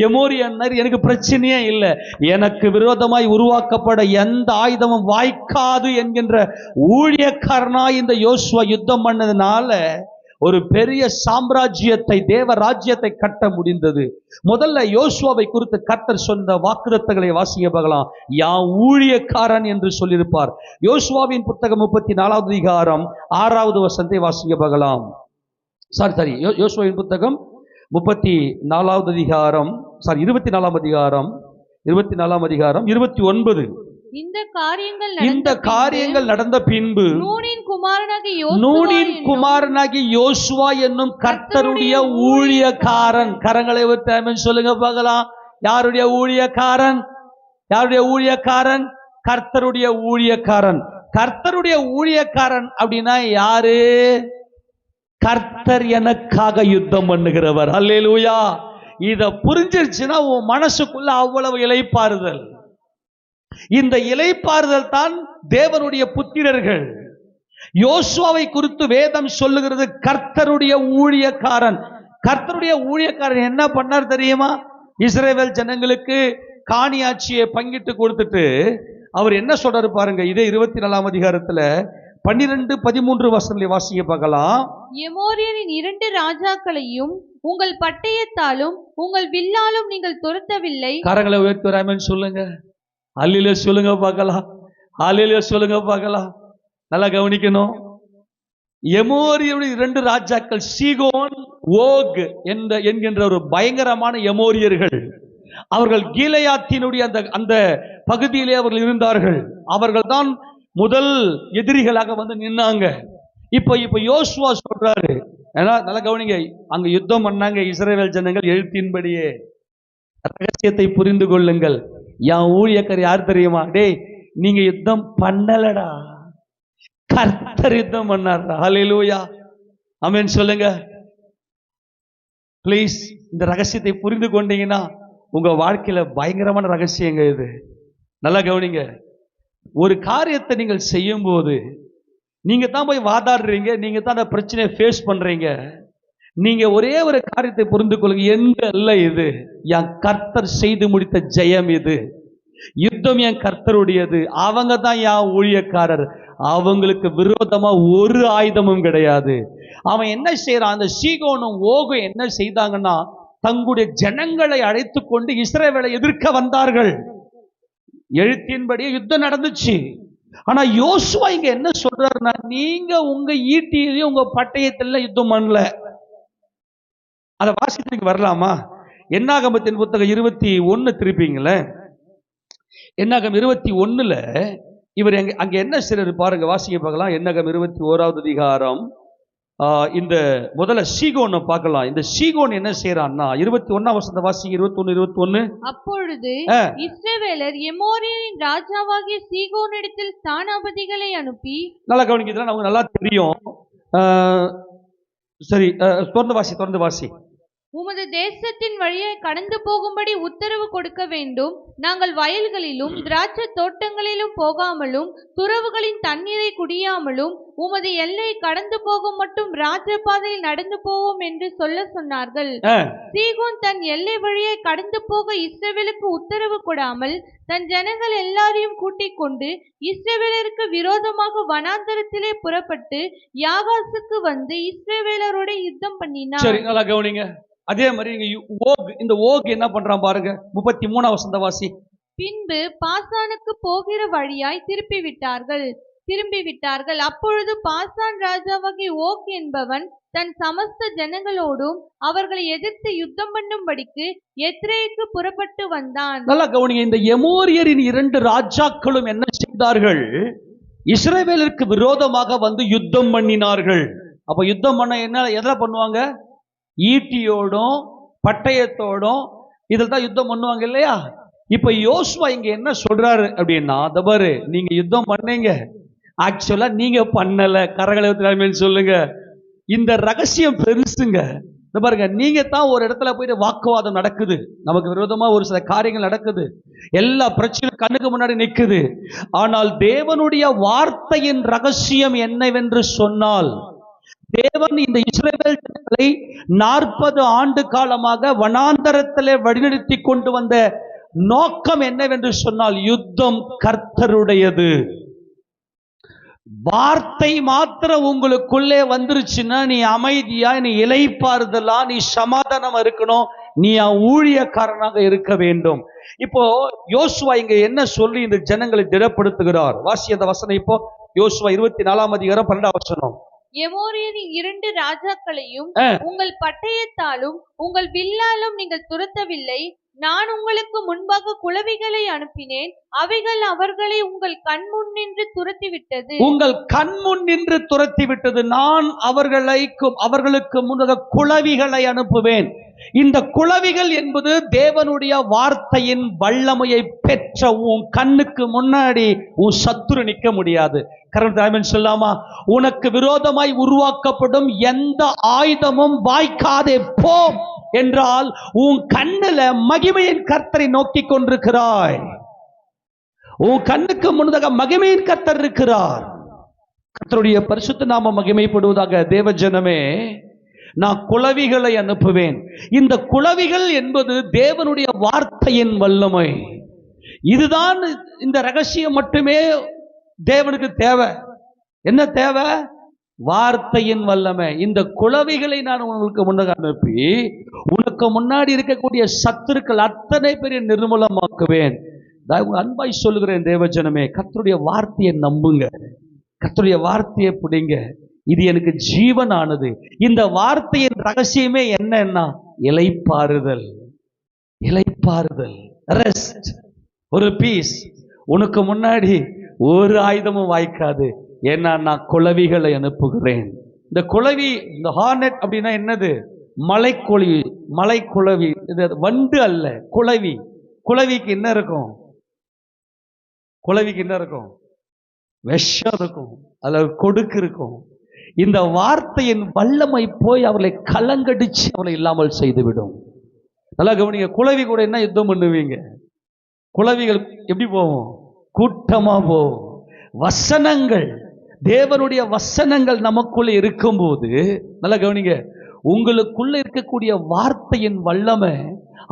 எமோரி அண்ணா இரு, எனக்கு பிரச்சனையே இல்லை, எனக்கு விரோதமாய் உருவாக்கப்பட எந்த ஆயுதமும் வாய்க்காது என்கின்ற ஊழியக்காரனாய் இந்த யோசுவா யுத்தம் பண்ணதுனால ஒரு பெரிய சாம்ராஜ்யத்தை, தேவ ராஜ்யத்தை கட்ட முடிந்தது. முதல்ல யோசுவாவை குறித்து கர்த்தர் சொன்ன வாக்குத்தத்தங்களை வாசிக்க பார்க்கலாம். யா ஊழியக்காரன் என்று சொல்லியிருப்பார். யோசுவாவின் புத்தகம் 34வது அதிகாரம் 6வது வசனத்தை வாசிக்க பார்க்கலாம். யோசுவாவின் புத்தகம் 34வது அதிகாரம் 24ம் அதிகாரம் 29. இந்த காரியங்கள் நடந்த பின்பு நூனின் குமாரனாகி யோசுவா என்னும் கர்த்தருடைய ஊழியக்காரன், கரங்களை சொல்லுங்க பார்க்கலாம். யாருடைய ஊழியக்காரன்? கர்த்தருடைய ஊழியக்காரன். கர்த்தருடைய ஊழியக்காரன் அப்படின்னா யாரு? கர்த்தர் எனக்காக யுத்தம் பண்ணுகிறவர். அல்லேலூயா. இத புரிஞ்சிருச்சுன்னா உன் மனசுக்குள்ள அவ்வளவு இளைப்பாறுதல். இந்த இளைப்பாறுதல் தான் தேவனுடைய புத்திரர்கள். யோசுவாவை குறித்து வேதம் சொல்லுகிறது, கர்த்தருடைய ஊழியக்காரன். கர்த்தருடைய ஊழியக்காரன் என்ன பண்ணார் தெரியுமா? இஸ்ரவேல் ஜனங்களுக்கு காணியாட்சியை பங்கிட்டு கொடுத்துட்டு அவர் என்ன சொல்றாரு பாருங்க. இதே 24ஆம் அதிகாரத்துல 12-13 வசனங்களை வாசிக்க பார்க்கலாம். எமோரியரின் 2 ராஜாக்களையும் உங்கள் பட்டயத்தாலும் உங்கள் வில்லாலும் நீங்கள் துரத்தவில்லை. கரங்களை உயர்த்தி ஆமென் சொல்லுங்க. அல்லேலூயா சொல்லுங்க பார்க்கலாம். அல்லேலூயா சொல்லுங்க பார்க்கலாம். நல்லா கவனிக்கணும். எமோரியருடைய 2 ராஜாக்கள், சீகோன், ஓக் என்கின்ற ஒரு பயங்கரமான எமோரியர்கள். அவர்கள் கீலேயாத்தினுடைய அந்த பகுதியிலே அவர்கள் இருந்தார்கள். அவர்கள் தான் முதல் எதிரிகளாக வந்து நின்னாங்க. இப்ப யோசுவா சொல்றாரு, ஏன்னா நல்லா கவனிங்க, அங்க யுத்தம் பண்ணாங்க இஸ்ரவேல் ஜனங்கள் எழுத்தின்படியே. ரகசியத்தை புரிந்து கொள்ளுங்கள். என் ஊழியக்கார் யார் தெரியுமா? டேய், நீங்க யுத்தம் பண்ணலடா, கர்த்தர் யுத்தம் பண்ணார்டா. ஹல்லேலூயா, ஆமென் சொல்லுங்க ப்ளீஸ். இந்த ரகசியத்தை புரிந்து கொண்டீங்கன்னா உங்க வாழ்க்கையில பயங்கரமான ரகசியங்க இது. நல்லா கவனிங்க, ஒரு காரியத்தை நீங்கள் செய்யும் போது நீங்க தான் போய் வாதாடுறீங்க, நீங்க தான் அந்த பிரச்சனையை ஃபேஸ் பண்றீங்க. நீங்க ஒரே ஒரு காரியத்தை புரிந்து கொள்ளுங்க, எந்த அல்ல இது, என் கர்த்தர் செய்து முடித்த ஜெயம் இது. யுத்தம் என் கர்த்தருடையது, அவங்க தான் என் ஊழியக்காரர், அவங்களுக்கு விரோதமா ஒரு ஆயுதமும் கிடையாது. அவன் என்ன செய்யறான், அந்த சீகோனும் ஓகும் என்ன செய்தாங்கன்னா, தங்களுடைய ஜனங்களை அழைத்து கொண்டு இஸ்ரவேலை எதிர்க்க வந்தார்கள். எழுத்தின்படியே யுத்தம் நடந்துச்சு. ஆனா யோசுவா இங்க என்ன சொல்றாருன்னா, நீங்க உங்க ஈட்டியிலையும் உங்க பட்டயத்துல யுத்தம் பண்ணல. அதை வாசித்துக்கு வரலாமா? என்னாகமத்தின் புத்தகம் 21 திருப்பிங்களே. என்னாகம் 21ல இவர் அங்க என்ன செய்யறாரு பாருங்க, வாசிக்க பார்க்கலாம். என்னாகம் 21வது அதிகாரம். இந்த முதல்ல சீகோனை பார்க்கலாம். இந்த சீகோன் என்ன செய்யறான்னா, 21ஆம் வசனத்தை வாசிங்க. 21. அப்பொழுது இஸ்ரவேலர் எமோரியரின் ராஜாவாகிய சீகோனிடத்தில் ஸ்தானாபதிகளை அனுப்பி, நல்லா கவனிக்கிறதுல நமக்கு நல்லா தெரியும். சரி, தொடர்ந்து வாசி. உமது தேசத்தின் வழியை கடந்து போகும்படி உத்தரவு கொடுக்க வேண்டும். நாங்கள் வயல்களிலும் திராட்சை தோட்டங்களிலும் போகாமலும் துறவுகளின் தண்ணீரை குடியாமலும் உமது எல்லை கடந்து போகும் மட்டும் ராஜபாதையில் நடந்து போவோம் என்று சொல்ல சொன்னார்கள். சீகோன் தன் எல்லை வழியை கடந்து போக இஸ்ரவேலுக்கு உத்தரவு கொடாமல் தன் ஜனங்கள் எல்லாரையும் கூட்டிக் கொண்டு இஸ்ரவேலருக்கு விரோதமாக வனாந்தரத்திலே புறப்பட்டு யாகாசுக்கு வந்து இஸ்ரவேலரோட யுத்தம் பண்ணினார். சரி, நல்லா கவனிங்க. அதே மாதிரி இந்த ஓக் என்ன பண்றான் பாருங்க. 33ஆம் வசனத்தை வாசி. பின்பு பாசானுக்கு போகிற வழியாய் திரும்பி விட்டார்கள். அப்பொழுது பாசான் ராஜாவாகிய ஓக் என்பவன் தன் சமஸ்த ஜனங்களோடும் அவர்களை எதிர்த்து யுத்தம் பண்ணும்படிக்கு எத்ரேக்கு புறப்பட்டு வந்தான். நல்லா கவனிங்க, இந்த எமோரியரின் 2 ராஜாக்களும் என்ன செய்தார்கள்? இஸ்ரவேலுக்கு விரோதமாக வந்து யுத்தம் பண்ணினார்கள். அப்ப யுத்தம் பண்ண என்ன எதில் பண்ணுவாங்க? ஈட்டியோடும் பட்டயத்தோடும் இதில் தான் யுத்தம் பண்ணுவாங்க இல்லையா? இப்ப யோசுவா இங்க என்ன சொல்றாரு அப்படின்னா, தபாரு, நீங்க யுத்தம் பண்ணீங்க, ஆக்சுவலா நீங்க பண்ணல. கரகளை சொல்லுங்க. இந்த ரகசியம் பெருசுங்க. பாருங்க, நீங்க தான் ஒரு இடத்துல போயிட்டு வாக்குவாதம் நடக்குது, நமக்கு விரோதமா ஒரு சில காரியங்கள் நடக்குது, எல்லா பிரச்சனையும் கண்ணுக்கு முன்னாடி நிற்குது. ஆனால் தேவனுடைய வார்த்தையின் ரகசியம் என்னவென்று சொன்னால், தேவன் இந்த இஸ்ரவேல் ஜனங்களை 40 ஆண்டு காலமாக வனாந்தரத்திலே வழிநடத்தி கொண்டு வந்த நோக்கம் என்னவென்று சொன்னால், யுத்தம் கர்த்தருடையது. வார்த்தை மாத்திரம் உங்களுக்குள்ளே வந்துருச்சுன்னா, நீ அமைதியா, நீ இளைப்பாறுதலா, நீ சமாதானம் இருக்கணும், நீ ஊழியக்காரனாக இருக்க வேண்டும். இப்போ யோசுவா இங்க என்ன சொல்லி இந்த ஜனங்களை திடப்படுத்துகிறார்? வாசி அந்த வசனம். இப்போ யோசுவா 24ஆம் அதிகாரம் 12ஆம் வசனம். எமோரியரின் 2 ராஜாக்களையும் உங்கள் பட்டயத்தாலும் உங்கள் வில்லாலும் நீங்கள் துரத்தவில்லை. நான் உங்களுக்கு முன்பாக குளவிகளை அனுப்பினேன், அவைகள் அவர்களை உங்கள் கண் முன் நின்று துரத்திவிட்டது. உங்கள் கண் முன் நின்று துரத்திவிட்டது. நான் அவர்களுக்கு முன்னதாக குளவிகளை அனுப்புவேன். இந்த குளவிகள் என்பது தேவனுடைய வார்த்தையின் வல்லமையை பெற்ற உன் கண்ணுக்கு முன்னாடி உன் சத்துரு நிற்க முடியாது. கரெக்ட் சொல்லாமா? உனக்கு விரோதமாய் உருவாக்கப்படும் எந்த ஆயுதமும் வாய்க்காதே போம் என்றால், உன் கண்ணுல மகிமையின் கர்த்தரை நோக்கி கொண்டிருக்கிறாய். உன் கண்ணுக்கு முன்னதாக மகிமையின் கர்த்தர் இருக்கிறார். கர்த்தருடைய பரிசுத்த நாம மகிமைப்படுவதாக. தேவ ஜனமே, நான் குளவிகளை அனுப்புவேன். இந்த குளவிகள் என்பது தேவனுடைய வார்த்தையின் வல்லமை. இதுதான் இந்த ரகசியம் மட்டுமே தேவனுக்கு தேவை. என்ன தேவை? வார்த்தையின் வல்லமை. இந்த குளவிகளை நான் உங்களுக்கு முன்னாக அனுப்பி உனக்கு முன்னாடி இருக்கக்கூடிய சத்துருக்கள் அத்தனை பேரை நிர்மூலமாக்குவேன். அன்பாய் சொல்லுகிறேன் தேவஜனமே, கர்த்தருடைய வார்த்தையை நம்புங்க, கர்த்தருடைய வார்த்தையை பிடிங்க. இது எனக்கு ஜீவனானது. இந்த வார்த்தையின் ரகசியமே என்னன்னா, இளைப்பாறுதல், ரெஸ்ட், ஒரு பீஸ். உனக்கு முன்னாடி ஒரு ஆயுதமும் வாய்க்காது. ஏன்னா நான் குளவிகளை அனுப்புகிறேன். இந்த குளவி, இந்த ஹார்னெட் அப்படின்னா என்னது? மலைக்குழவி. மலைக்குழவி இது வண்டு அல்ல, குளவி. குளவிக்கு என்ன இருக்கும்? குளவிக்கு என்ன இருக்கும்? விஷம் இருக்கும், அதுல கொடுக்கு இருக்கும். இந்த வார்த்தையின் வல்லமை போய் அவர்களை கலங்கடிச்சு அவர்களை இல்லாமல் செய்துவிடும். நல்லா கவனிங்க. குளவி கூட என்ன யுத்தம் பண்ணுவீங்க? குளவிகள் எப்படி போவோம்? கூட்டமா போவோம். வசனங்கள், தேவனுடைய வசனங்கள் நமக்குள்ள இருக்கும்போது, நல்லா கவனிங்க, உங்களுக்குள்ள இருக்கக்கூடிய வார்த்தையின் வல்லமை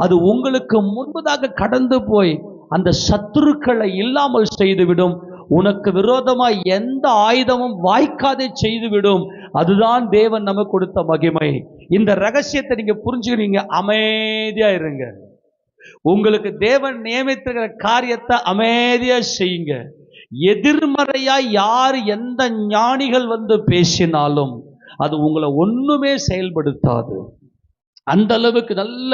அது உங்களுக்கு முன்பதாக கடந்து போய் அந்த சத்துருக்களை இல்லாமல் செய்துவிடும். உனக்கு விரோதமாய் எந்த ஆயுதமும் வாய்க்காதே செய்துவிடும். அதுதான் தேவன் நமக்கு கொடுத்த மகிமை. இந்த ரகசியத்தை நீங்க புரிஞ்சுக்கிறீங்க, அமைதியா இருங்க. உங்களுக்கு தேவன் நியமித்திருக்கிற காரியத்தை அமைதியா செய்யுங்க. எதிர்மறையா யார் எந்த ஞானிகள் வந்து பேசினாலும் அது உங்களை ஒண்ணுமே செயல்படுத்தாது. அந்த அளவுக்கு நல்ல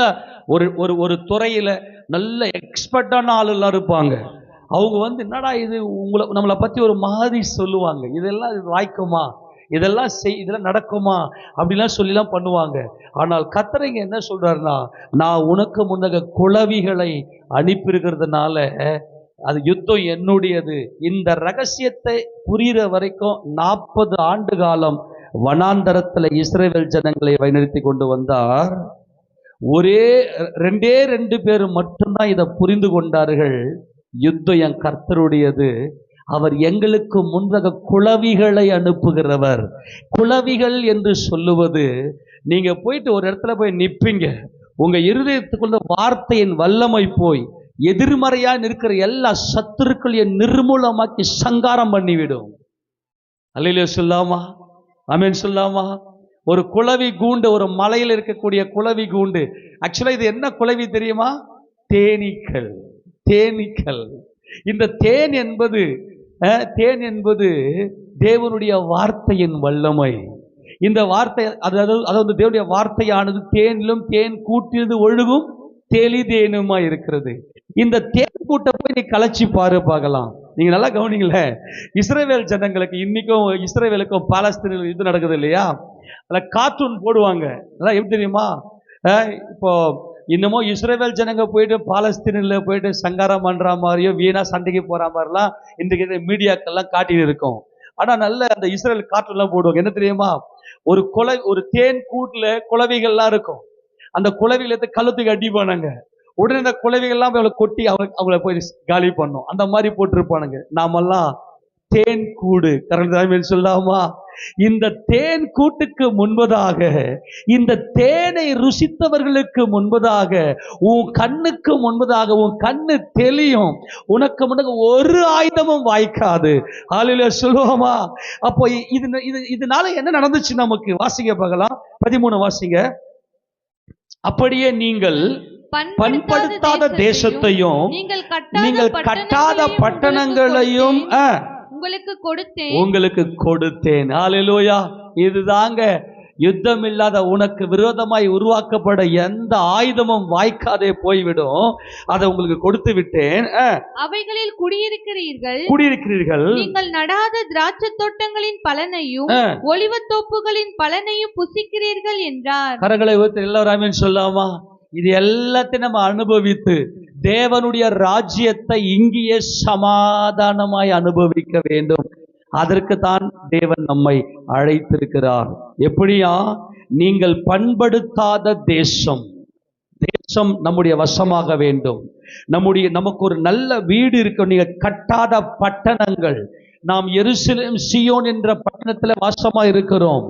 ஒரு ஒரு ஒரு துறையில நல்ல எக்ஸ்பர்ட்டான ஆளுலாம் இருப்பாங்க. அவங்க வந்து என்னடா இது நம்மளை பத்தி ஒரு மாதிரி சொல்லுவாங்க. இதெல்லாம் வாய்க்குமா, இதெல்லாம் இதெல்லாம் நடக்குமா அப்படிலாம் சொல்லிலாம் பண்ணுவாங்க. ஆனால் கர்த்தர் என்ன சொல்றாருன்னா, நான் உனக்கு முன்னக குளவிகளை அனுப்பியிருக்கிறதுனால அது யுத்தம் என்னுடையது. இந்த ரகசியத்தை புரிகிற வரைக்கும் 40 ஆண்டு காலம் வனாந்தரத்தில் இஸ்ரவேல் ஜனங்களை வழிநடத்தி கொண்டு வந்தார். ரெண்டே 2 பேர் மட்டும்தான் இதை புரிந்து கொண்டார்கள். யுத்தம் என் கர்த்தருடையது, அவர் எங்களுக்கு முன்னக குளவிகளை அனுப்புகிறவர். குளவிகள் என்று சொல்லுவது, நீங்க போயிட்டு ஒரு இடத்துல போய் நிற்பீங்க, உங்க இருதயத்துக்குள்ள வார்த்தையின் வல்லமை போய் எதிர்மறையா நிற்கிற எல்லா சத்துருக்களையும் நிர்மூலமாக்கி சங்காரம் பண்ணிவிடும். அல்லேலூயா சொல்லாமா? ஆமென் சொல்லாமா? ஒரு குளவி கூண்டு, ஒரு மலையில் இருக்கக்கூடிய குளவி கூண்டு. ஆக்சுவலா இது என்ன குளவி தெரியுமா? தேனீக்கள். தேனீக்கள். இந்த தேன் என்பது தேவனுடைய வார்த்தையின் வல்லமை. இந்த வார்த்தை அதாவது தேவனுடைய வார்த்தையானது தேனிலும் தேன் கூட்டியது ஒழுகும் தெளிதேனுமா இருக்கிறது. இந்த தேன் கூட்டை போய் நீ கலைச்சி பாரு பார்க்கலாம். நீங்க நல்லா கவனிங்களே, இஸ்ரவேல் ஜனங்களுக்கு இன்னைக்கும் இஸ்ரவேலுக்கும் பாலஸ்தீனில் இது நடக்குது இல்லையா? அதில் கார்ட்டூன் போடுவாங்க. அதான் எப்படி தெரியுமா? இப்போ இன்னமும் இஸ்ரவேல் ஜனங்க போயிட்டு பாலஸ்தீனில் போயிட்டு சங்காரம் பண்ற மாதிரியோ வீணா சண்டைக்கு போற மாதிரிலாம் இன்றைக்கு மீடியாக்கெல்லாம் காட்டிட்டு இருக்கோம். ஆனா நல்ல அந்த இஸ்ரேல் கார்ட்டூன்லாம் போடுவாங்க. என்ன தெரியுமா? ஒரு தேன் கூட்டுல குளவிகள்லாம் இருக்கும். அந்த குளவிகளை கழுத்துக்கு அடிப்பானுங்க. உடனே இந்த குளவிகள்லாம் அவளை கொட்டி அவங்கள போய் காலி பண்ணும். அந்த மாதிரி போட்டிருப்பானுங்க. நாமெல்லாம் தேன் கூடு. கரெக்ட் சொல்லாமா? இந்த தேன் கூட்டுக்கு முன்பதாக, இந்த தேனை ருசித்தவர்களுக்கு முன்பதாக, உன் கண்ணுக்கு முன்பதாக உன் கண்ணு தெளியும். உனக்கு முன்னாக ஒரு ஆயுதமும் வாய்க்காது. ஹல்லேலூயா சொல்லுவோமா? அப்போ இதனால என்ன நடந்துச்சு நமக்கு? வாசிங்க பார்க்கலாம். 13 வாசிங்க. அப்படியே நீங்கள் பண்படுத்தாத தேசத்தையும் நீங்கள் கட்டாத பட்டணங்களையும் உங்களுக்கு கொடுத்தேன். ஹல்லேலூயா. இதுதாங்க, யுத்தம் இல்லாத உனக்கு விரோதமாய் உருவாக்கப்பட எந்த ஆயுதமும் வாய்க்காதே போய்விடும். அதை உங்களுக்கு கொடுத்து விட்டேன். அவைகளில் குடியிருக்கிறீர்கள். நீங்கள் நடாத திராட்சை தோட்டங்களின் பலனையும் ஒலிவத் தோப்புகளின் பலனையும் புசிக்கிறீர்கள் என்றார். கரங்களை உயர்த்தி எல்லாரும் ஆமென் சொல்லாமா? இது எல்லாத்தையும் நம்ம அனுபவித்து தேவனுடைய ராஜ்யத்தை இங்கேயே சமாதானமாய் அனுபவிக்க வேண்டும். அதற்கு தான் தேவன் நம்மை அழைத்திருக்கிறார். எப்படியா? நீங்கள் பண்படுத்தாத தேசம் நம்முடைய வசமாக வேண்டும். நமக்கு ஒரு நல்ல வீடு இருக்க, நீங்க கட்டாத பட்டணங்கள். நாம் எருசலேம் சீயோன் என்ற பட்டணத்தில் வாசமா இருக்கிறோம்.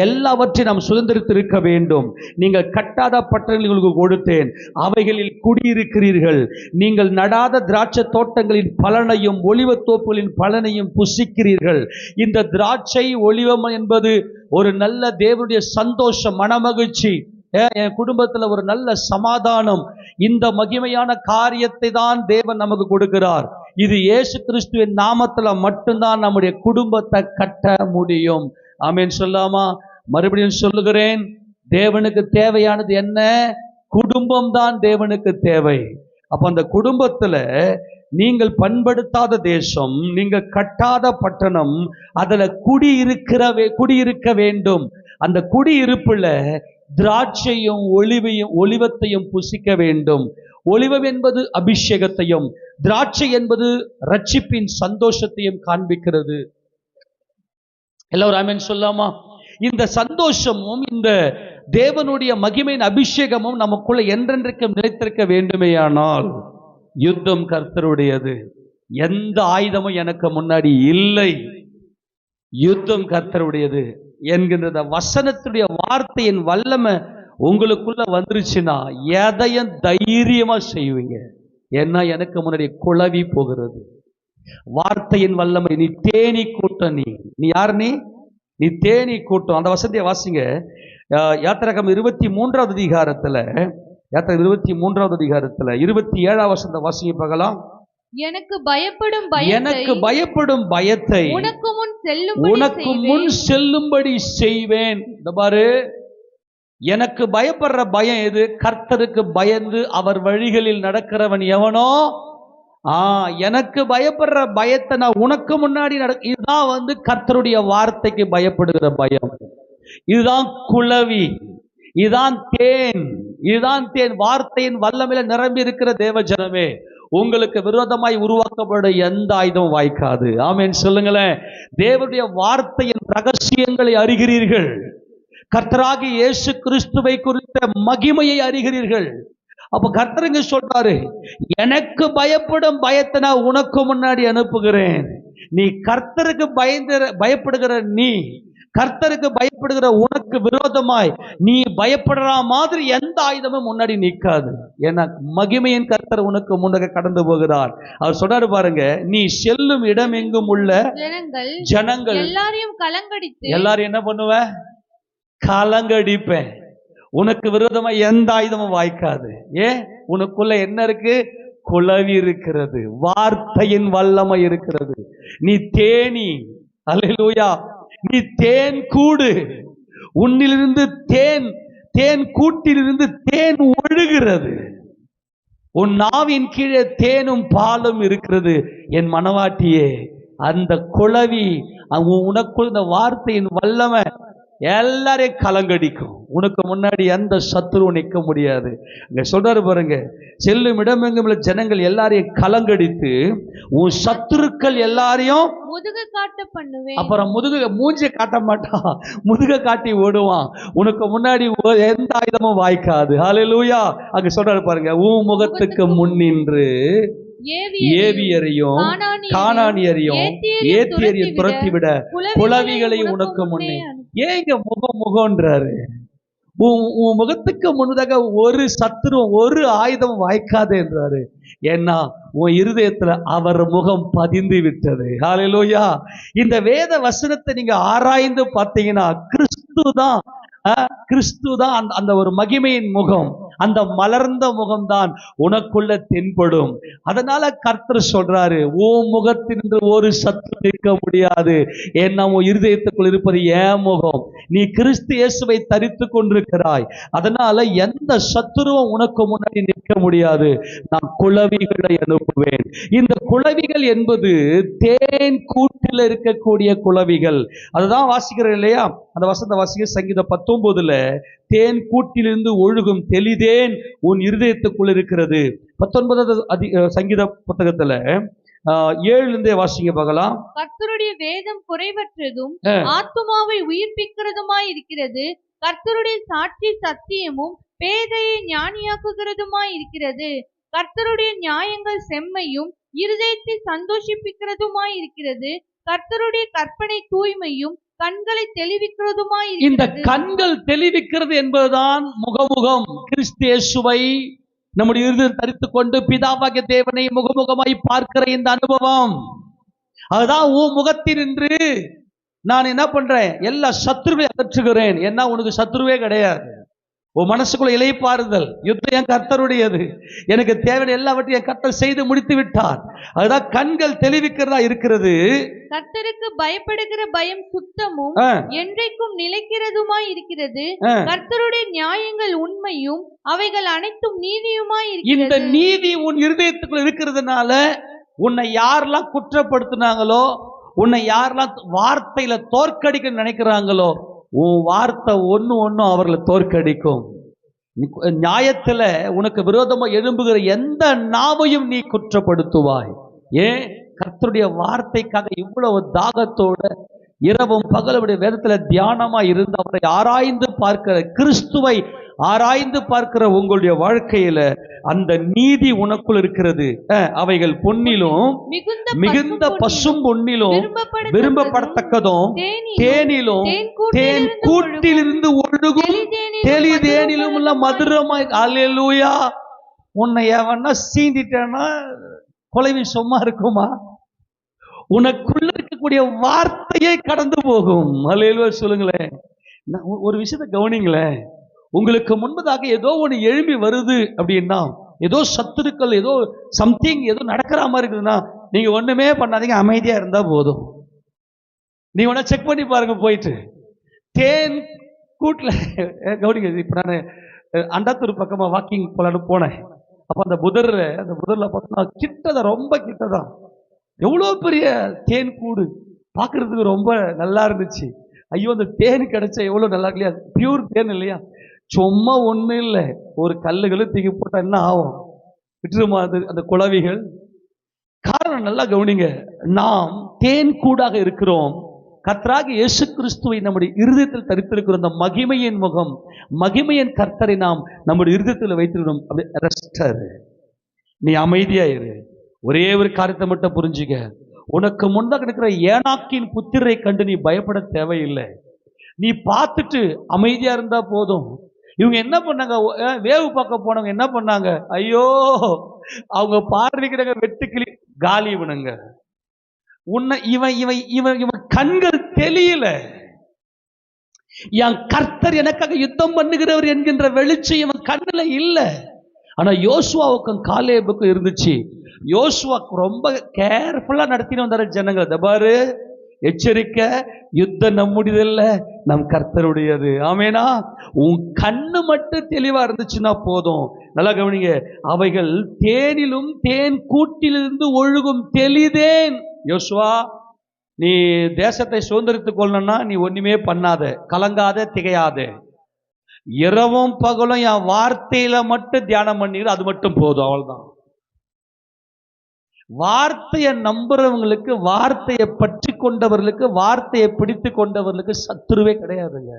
எல்லாவற்றையும் நாம் சுதந்திரித்திருக்க வேண்டும். நீங்கள் கட்டாத பட்டணங்கள் உங்களுக்கு கொடுத்தேன், அவைகளில் குடியிருக்கிறீர்கள். நீங்கள் நடாத திராட்சை தோட்டங்களின் பலனையும் ஒலிவத் தோப்புகளின் பலனையும் புசிக்கிறீர்கள். இந்த திராட்சை ஒலிவம் என்பது ஒரு நல்ல தேவனுடைய சந்தோஷம், மனமகிழ்ச்சி, என் குடும்பத்தில் ஒரு நல்ல சமாதானம். இந்த மகிமையான காரியத்தை தான் தேவன் நமக்கு கொடுக்கிறார். இது இயேசு கிறிஸ்துவின் நாமத்துல மட்டும்தான் நம்முடைய குடும்பத்தை கட்ட முடியும். ஆமென் சொல்லாமா? மறுபடியும் சொல்லுகிறேன், தேவனுக்கு தேவையானது என்ன? குடும்பம் தான் தேவனுக்கு தேவை. அப்ப அந்த குடும்பத்துல நீங்கள் பண்படுத்தாத தேசம், நீங்க கட்டாத பட்டணம், அதுல குடியிருக்க வேண்டும். அந்த குடியிருப்புல திராட்சையும் ஒலிவத்தையும் புசிக்க வேண்டும். ஒலிவம் என்பது அபிஷேகத்தையும், திராட்சை என்பது ரட்சிப்பின் சந்தோஷத்தையும் காண்பிக்கிறது. எல்லாரும் ஆமென் சொல்லாமா? இந்த சந்தோஷமும் இந்த தேவனுடைய மகிமையின் அபிஷேகமும் நமக்குள்ள என்றென்றைக்கும் நிலைத்திருக்க வேண்டுமேயானால் யுத்தம் கர்த்தருடையது. எந்த ஆயுதமும் எனக்கு முன்னாடி இல்லை, யுத்தம் கர்த்தருடையது என்கின்ற வசனத்துடைய வார்த்தையின் வல்லமை உங்களுக்குள்ள வந்துருச்சுன்னா எதையும் தைரியமா செய்வீங்க. ஏன்னா எனக்கு முன்னாடி குழவி போகிறது. வார்த்தையின் வல்லமை. நீ தேனி கூட்டம். நீ யார்? நீ தேனி கூட்டம். அந்த வசனத்தை வாசிங்க. யாத்திராகமம் 23வது அதிகாரத்துல 27வது வசனத்தை வாசிங்க பார்க்கலாம். எனக்கு பயப்படும் பயத்தை உனக்கு முன் செல்லும்படி செய்வேன். இந்த பாரு, எனக்கு பயப்படுற பயம் எது? கர்த்தருக்கு பயந்து அவர் வழிகளில் நடக்கிறவன் எவனோ, எனக்கு பயப்படுற பயத்தை நான் உனக்கு முன்னாடி இதுதான் கர்த்தருடைய வார்த்தைக்கு பயப்படுகிற பயம். இதுதான் குளவி, இதுதான் தேன். வார்த்தையின் வல்லமையில நிரம்பி இருக்கிற தேவ ஜனமே, உங்களுக்கு விரோதமாய் உருவாக்கப்பட எந்த ஆயுதம் வாய்க்காது. ஆமென் சொல்லுங்களேன். தேவனுடைய வார்த்தையின் ரகசியங்களை அறிகிறீர்கள். கர்த்தராகிய இயேசு கிறிஸ்துவை குறித்த மகிமையை அறிகிறீர்கள். அப்ப கர்த்தருங்க சொல்றாரு, எனக்கு பயப்படும் பயத்தை நான் உனக்கு முன்னாடி அனுப்புகிறேன். நீ கர்த்தருக்கு பயப்படுகிற கர்த்தருக்கு பயப்படுகிற உனக்கு விரோதமாய் நீ பயப்படுற மாதிரி எந்த ஆயுதமும் முன்னாடி நிற்காது. ஏன்னா மகிமையின் கர்த்தர் உனக்கு முன்னக கடந்து போகிறார். அவர் சொல்றாரு பாருங்க, நீ செல்லும் இடம் எங்கும் உள்ள ஜனங்கள் எல்லாரும் என்ன பண்ணுவ? கலங்கடிப்பேன். உனக்கு விரோதமா எந்த ஆயுதமும் வாய்க்காது. உனக்குள்ள என்ன இருக்கு? குளவி இருக்கிறது, வார்த்தையின் வல்லமை இருக்கிறது. நீ தேனி. அல்லேலூயா. நீ தேன் கூடு. உன்னிலிருந்து தேன் கூட்டிலிருந்து தேன் ஒழுகிறது. உன் நாவின் கீழே தேனும் பாலும் இருக்கிறது. என் மனவாட்டியே, அந்த குளவி உனக்குள் இந்த வார்த்தையின் வல்லமை எல்லாரையும் கலங்கடிக்கும். உனக்கு முன்னாடி எந்த சத்துருவும் நிற்க முடியாது. இங்க சொல்றாரு பாருங்க, செல்லும் இடமெங்கும் ஜனங்கள் எல்லாரையும் கலங்கடித்து உன் சத்துருக்கள் எல்லாரையும் முதுக காட்ட பண்ணுவேன். அப்புறம் மூஞ்சியை காட்ட மாட்டான், முதுக காட்டி ஓடுவான். உனக்கு முன்னாடி எந்த ஆயுதமும் வாய்க்காது. ஹல்லேலூயா. அங்க சொல்றாரு பாருங்க, உன் முகத்துக்கு முன்னின்று ஏவியரையும் கானானியரையும் ஏத்தியரையும் துரத்திவிட குளவிகளை உனக்கு முன்னே. ஏங்க முகம்ன்றாரு? உன் முகத்துக்கு முன்னதாக ஒரு சத்துரும் ஒரு ஆயுதம் வாய்க்காது என்றாரு. ஏன்னா உன் இருதயத்துல அவர் முகம் பதிந்து விட்டது. ஹல்லேலூயா. இந்த வேத வசனத்தை நீங்க ஆராய்ந்து பார்த்தீங்கன்னா கிறிஸ்து தான் அந்த ஒரு மகிமையின் முகம், அந்த மலர்ந்த முகம்தான் உனக்குள்ள தென்படும். அதனால கர்த்தர் சொல்றாரு, உன் முகத்தினின்று ஒரு சத்து நிற்க முடியாது. ஏன்னா உன் இருதயத்துக்குள் இருப்பது என் முகம். நீ கிறிஸ்து இயேசுவை தரித்து கொண்டிருக்கிறாய். அதனால எந்த சத்துருவும் உனக்கு முன்னாடி நிற்க முடியாது. நான் குளவிகளை அனுப்புவேன். இந்த குளவிகள் என்பது தேன் கூட்டில் இருக்கக்கூடிய குளவிகள். அதுதான் வாசிக்கிறேன் இல்லையா? அந்த வசந்த வாசிக்க சங்கீதம் 19ல தேன் கூட்டிலிருந்து ஒழுகும் தெளிதேன் உன் இருதயத்துக்குள் இருக்கிறது. 19வது சங்கீத புத்தகத்துல 7 வாசிங்க பார்க்கலாம். கர்த்தருடைய வேதம் குறைவற்றதும் ஆத்துமாவை உயிர்ப்பிக்கிறதுமாய் இருக்கிறது. கர்த்தருடைய சாட்சி சத்தியமும் பேதையை ஞானியாக்குகிறதுமாய் இருக்கிறது. கர்த்தருடைய நியாயங்கள் செம்மையும் இருதயத்தை சந்தோஷிப்பிக்கிறதுமாய் இருக்கிறது. கர்த்தருடைய கற்பனை தூய்மையும் கண்களை தெளிவிக்கிறதுமாய் இருக்கிறது. இந்த கண்கள் தெளிவிக்கிறது என்பதுதான் முகமுகம். கிறிஸ்து இயேசுவை நம்முடைய இருதயத்தில் தரித்துக் கொண்டு பிதாவாகிய தேவனை முகமுகமாய் பார்க்கிற இந்த அனுபவம், அதுதான் உன் முகத்தில் நின்று நான் என்ன பண்றேன்? எல்லா சத்துருவை அகற்றுகிறேன். என்ன உனக்கு சத்துருவே கிடையாது. உன் மனசுக்குள்ள இளைப்பாறுதல். யுத்தம் என் கர்த்தருடையது, எனக்கு தேவையான எல்லாவற்றையும் என் கர்த்தர் செய்து முடித்து விட்டார். அதுதான் கண்கள் தெளிவிக்கிறதா இருக்கிறது. கர்த்தருக்கு பயப்படுகிற பயம் சுத்தமும் என்றைக்கும் நிலைக்கிறதுமாய் இருக்கிறது. கர்த்தருடைய நியாயங்கள் உண்மையும் அவைகள் அனைத்தும் நீதியுமாய் இருக்கிறது. இந்த நீதி உன் இருதயத்துக்குள்ள இருக்கிறதுனால உன்னை யாரெல்லாம் குற்றப்படுத்தினாங்களோ, உன்னை யாரெல்லாம் வார்த்தையில தோற்கடிக்க நினைக்கிறாங்களோ, உன் வார்த்தை ஒண்ணு அவர்களை தோற்கடிக்கும். நியாயத்துல உனக்கு விரோதமா எழும்புகிற எந்த நாவையும் நீ குற்றப்படுத்துவாய். ஏன்? கர்த்தருடைய வார்த்தைக்காக இவ்வளவு தாகத்தோட இரவும் பகலுடைய வேதத்துல தியானமா இருந்து அவரை ஆராய்ந்து பார்க்கிற, கிறிஸ்துவை ஆராய்ந்து பார்க்கிற உங்களுடைய வாழ்க்கையில அந்த நீதி உனக்குள் இருக்கிறது. அவைகள் பொன்னிலும் மிகுந்த பசும் பொன்னிலும் விரும்பப்படத்தக்கதும் தேனிலும் தேன் கூட்டிலிருந்து ஒழுகும் தெளி தேனிலும் உள்ள மதுரமாய். அல்லேலூயா. உன்னை எவனா சீண்டிட்டேன்னா கொலைவி சும்மா இருக்குமா? உனக்குள்ள இருக்கக்கூடிய வார்த்தையே கடந்து போகும். அல்லேலூயா சொல்லுங்களேன். ஒரு விஷயத்தை கவனிங்களேன். உங்களுக்கு முன்பதாக ஏதோ ஒன்று எழும்பி வருது அப்படின்னா, ஏதோ சத்துருக்கள், ஏதோ சம்திங் ஏதோ நடக்கிற மாதிரி இருக்குதுன்னா, நீங்க ஒண்ணுமே பண்ணாதீங்க, அமைதியா இருந்தா போதும். நீங்க ஒன்னா செக் பண்ணி பாருங்க போயிட்டு. தேன் கூட்டுல கவனிங்க. இப்ப நான் அண்டாத்தூர் பக்கமா வாக்கிங் போலான்னு போனேன். அப்ப அந்த புதர்ல பார்த்தோம்னா கிட்டதான், ரொம்ப கிட்டதான் எவ்வளோ பெரிய தேன் கூடு, பார்க்கறதுக்கு ரொம்ப நல்லா இருந்துச்சு. ஐயோ, அந்த தேன் கிடைச்சா எவ்வளோ நல்லா இல்லையா? பியூர் தேன் இல்லையா? சும்மா ஒன்றும் இல்லை, ஒரு கல்லுகளும் தூக்கி போட்டால் என்ன ஆகும்? விட்டுருமா அந்த குளவிகள்? காரணம் நல்லா கவனிங்க. நாம் தேன் கூடாக இருக்கிறோம். கர்த்தராகிய இயேசு கிறிஸ்துவை நம்முடைய இருதயத்தில் தரித்திருக்கிற அந்த மகிமையின் முகம், மகிமையின் கர்த்தரை நாம் நம்முடைய இருதயத்தில் வைத்திருக்கணும். அப்படி ரெஸ்டர், நீ அமைதியா இரு. ஒரே ஒரு காரியத்தை மட்டும் புரிஞ்சுக்க. உனக்கு முன்னாக இருக்கிற ஏனாக்கின் புத்திரை கண்டு நீ பயப்பட தேவையில்லை. நீ பார்த்துட்டு அமைதியா இருந்தா போதும். இவங்க என்ன பண்ணாங்க? வேவு பார்க்க போனவங்க என்ன பண்ணாங்க? ஐயோ, அவங்க பார்வைக்கிறாங்க வெட்டுக்கிளி காலி. இவனுங்க உன்னை இவன் இவன் இவன் இவன் கண்கள் தெளியல. என் கர்த்தர் எனக்காக யுத்தம் பண்ணுகிறவர் என்கின்ற வெளிச்சம் இவன் கண்ணுல இல்ல. ஆனா யோசுவாவுக்கும் காலேபுக்கும் இருந்துச்சு. யோசுவா ரொம்ப கேர்ஃபுல்லா நடத்தின்னு வந்தாரு ஜனங்களை. பாரு, எச்சரிக்கை, யுத்தம் நம்முடையதில்ல, நம் கர்த்தருடையது. ஆமேனா? உன் கண்ணு மட்டும் தெளிவா இருந்துச்சுன்னா போதும். நல்லா கவனிங்க. அவைகள் தேனிலும் தேன் கூட்டிலிருந்து ஒழுகும் தெளிதேன். யோசுவா, நீ தேசத்தை சுதந்திரித்துக் கொள்ளணும்னா நீ ஒண்ணுமே பண்ணாத, கலங்காத, திகையாத. இரவும் பகலும் என் வார்த்தையில மட்டும் தியானம் பண்ணிடு, அது மட்டும் போதும். அவ்வளவுதான். வார்த்தையை நம்புறவங்களுக்கு, வார்த்தையை பற்றி கொண்டவர்களுக்கு, வார்த்தையை பிடித்து கொண்டவர்களுக்கு சத்துருவே கிடையாதுங்க.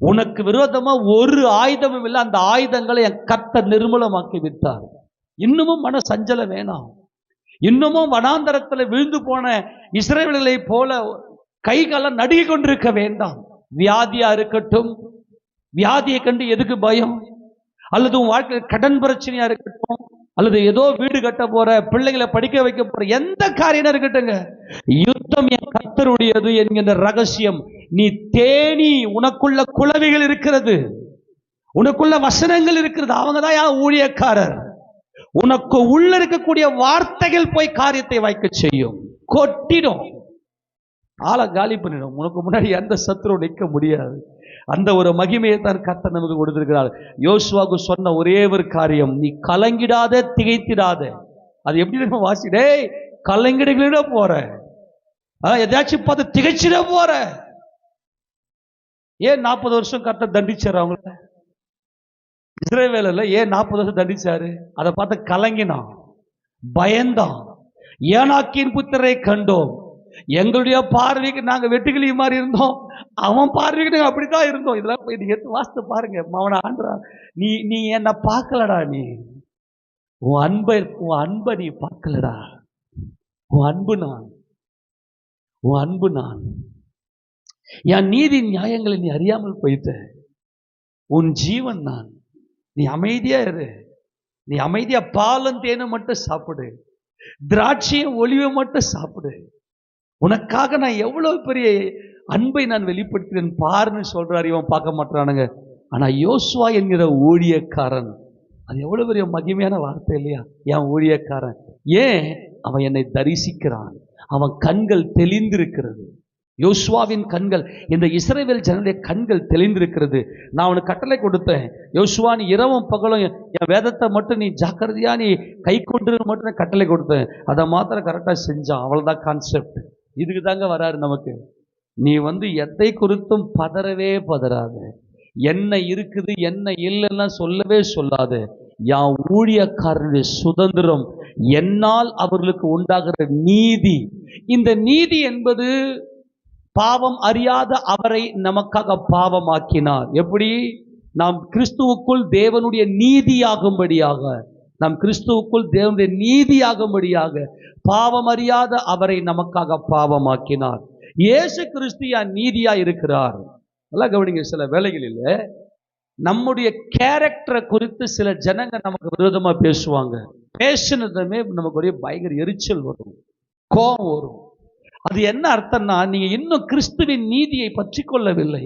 உனக்கு விரோதமா ஒரு ஆயுதமும் இல்லை. அந்த ஆயுதங்களை என் கர்த்தர் நிர்மூலமாக்கி விட்டார். இன்னமும் மன சஞ்சலம் வேணாம். இன்னமும் வனாந்தரத்தில் விழுந்து போன இஸ்ரவேலர்களை போல கைகாலம் நடுங்கி கொண்டிருக்க வேண்டாம். வியாதியா இருக்கட்டும், வியாதியை கண்டு எதுக்கு பயம்? அல்லது உன் வாழ்க்கையில் கடன் பிரச்சனையா இருக்கட்டும், அல்லது ஏதோ வீடு கட்ட போற, பிள்ளைகளை படிக்க வைக்க போற, எந்த காரியம் இருக்கட்டுங்க, யுத்தம் என் கர்த்தருடையது என்கின்ற ரகசியம் நீ தேனி. உனக்குள்ள குளவிகள் இருக்கிறது, உனக்குள்ள வசனங்கள் இருக்கிறது. அவங்க தான் யார்? ஊழியக்காரர். உனக்கு உள்ள இருக்கக்கூடிய வார்த்தைகள் போய் காரியத்தை வைக்க செய்யும், கொட்டிடும், ஆளை காலி பண்ணிடும். உனக்கு முன்னாடி எந்த சத்துரு நிற்க முடியாது. அந்த ஒரு மகிமையை தான் கர்த்தர் நமக்கு கொடுத்திருக்கிறார். யோசுவாவுக்கு சொன்ன ஒரே ஒரு காரியம், நீ கலங்கிடாத, திகைத்திடாத. அது எப்படி நம்ம வாசிடே, கலங்கிட போற, எதாச்சும் பார்த்து திகைச்சிட போற. ஏன் 40 வருஷம் கர்த்தர் தண்டிச்சாரு அவங்கள? இஸ்ரவேல்ல ஏன் 40 வருஷம் தண்டிச்சாரு? அதை பார்த்து கலங்கினான், பயந்தான். ஏனாக்கின் புத்திரை கண்டோம். எங்களுடைய பார்வைக்கு நாங்க வெட்டுக்கிளி மாதிரி இருந்தோம், அவன் பார்வைக்கு நாங்க அப்படித்தான் இருந்தோம். இதெல்லாம் போய் நீங்க எடுத்து வாசித்து பாருங்க. அவனை ஆண்டா, நீ என்ன பார்க்கலடா, நீ உன் அன்பை நீ பார்க்கலடா. உன் அன்பு நான் என் நீதி நியாயங்களை நீ அறியாமல் போயிட்ட. உன் ஜீவன் நான். நீ அமைதியா இரு. நீ அமைதியா பாலும் தேனும் மட்டும் சாப்பிடு, திராட்சையும் ஒளிவை மட்டும் சாப்பிடு. உனக்காக நான் எவ்வளவு பெரிய அன்பை நான் வெளிப்படுத்துகிறேன் பாருன்னு சொல்றாரு. இவன் பார்க்க மாட்டானுங்க. ஆனா யோசுவா என்கிற ஊழியக்காரன், அது எவ்வளவு பெரிய மகிமையான வார்த்தை இல்லையா? என் ஊழியக்காரன், ஏன்? அவன் என்னை தரிசிக்கிறான், அவன் கண்கள் தெளிந்திருக்கிறது. யோசுவாவின் கண்கள், இந்த இஸ்ரவேல் ஜனங்களுடைய கண்கள் தெளிந்திருக்கிறது. நான் அவனுக்கு கட்டளை கொடுத்தேன், யோசுவா நீ இரவும் பகலும் என் வேதத்தை மட்டும் நீ ஜாக்கிரதையா நீ கை கொண்டு மட்டும் கட்டளை கொடுத்தேன். அதை மாத்திரம் கரெக்டா செஞ்சான். அவ்வளவுதான் கான்செப்ட். இதுக்கு தாங்க வராரு நமக்கு. நீ எதை குறித்தும் பதறவே பதறாத, என்ன இருக்குது என்ன இல்லைன்னா சொல்லவே சொல்லாது. என் ஊழியக்காரனுடைய சுதந்திரம், என்னால் அவர்களுக்கு உண்டாகிற நீதி, இந்த நீதி என்பது பாவம் அறியாத அவரை நமக்காக பாவமாக்கினார். எப்படி? நாம் கிறிஸ்துவுக்குள் தேவனுடைய நீதியாகும்படியாக, நாம் கிறிஸ்துவுக்குள் தேவனுடைய நீதியாகும்படியாக பாவம் அறியாத அவரை நமக்காக பாவமாக்கினார். இயேசு கிறிஸ்து நீதியா இருக்கிறார். நல்லா கவனிங்க. சில வேளைகளில் நம்முடைய கேரக்டரை குறித்து சில ஜனங்க நமக்கு விரோதமா பேசுவாங்க. பேசினதுமே நமக்கு ஒரே பயங்கர எரிச்சல் வரும், கோபம் வரும். அது என்ன அர்த்தம்னா, நீங்க இன்னும் கிறிஸ்துவின் நீதியை பற்றி கொள்ளவில்லை.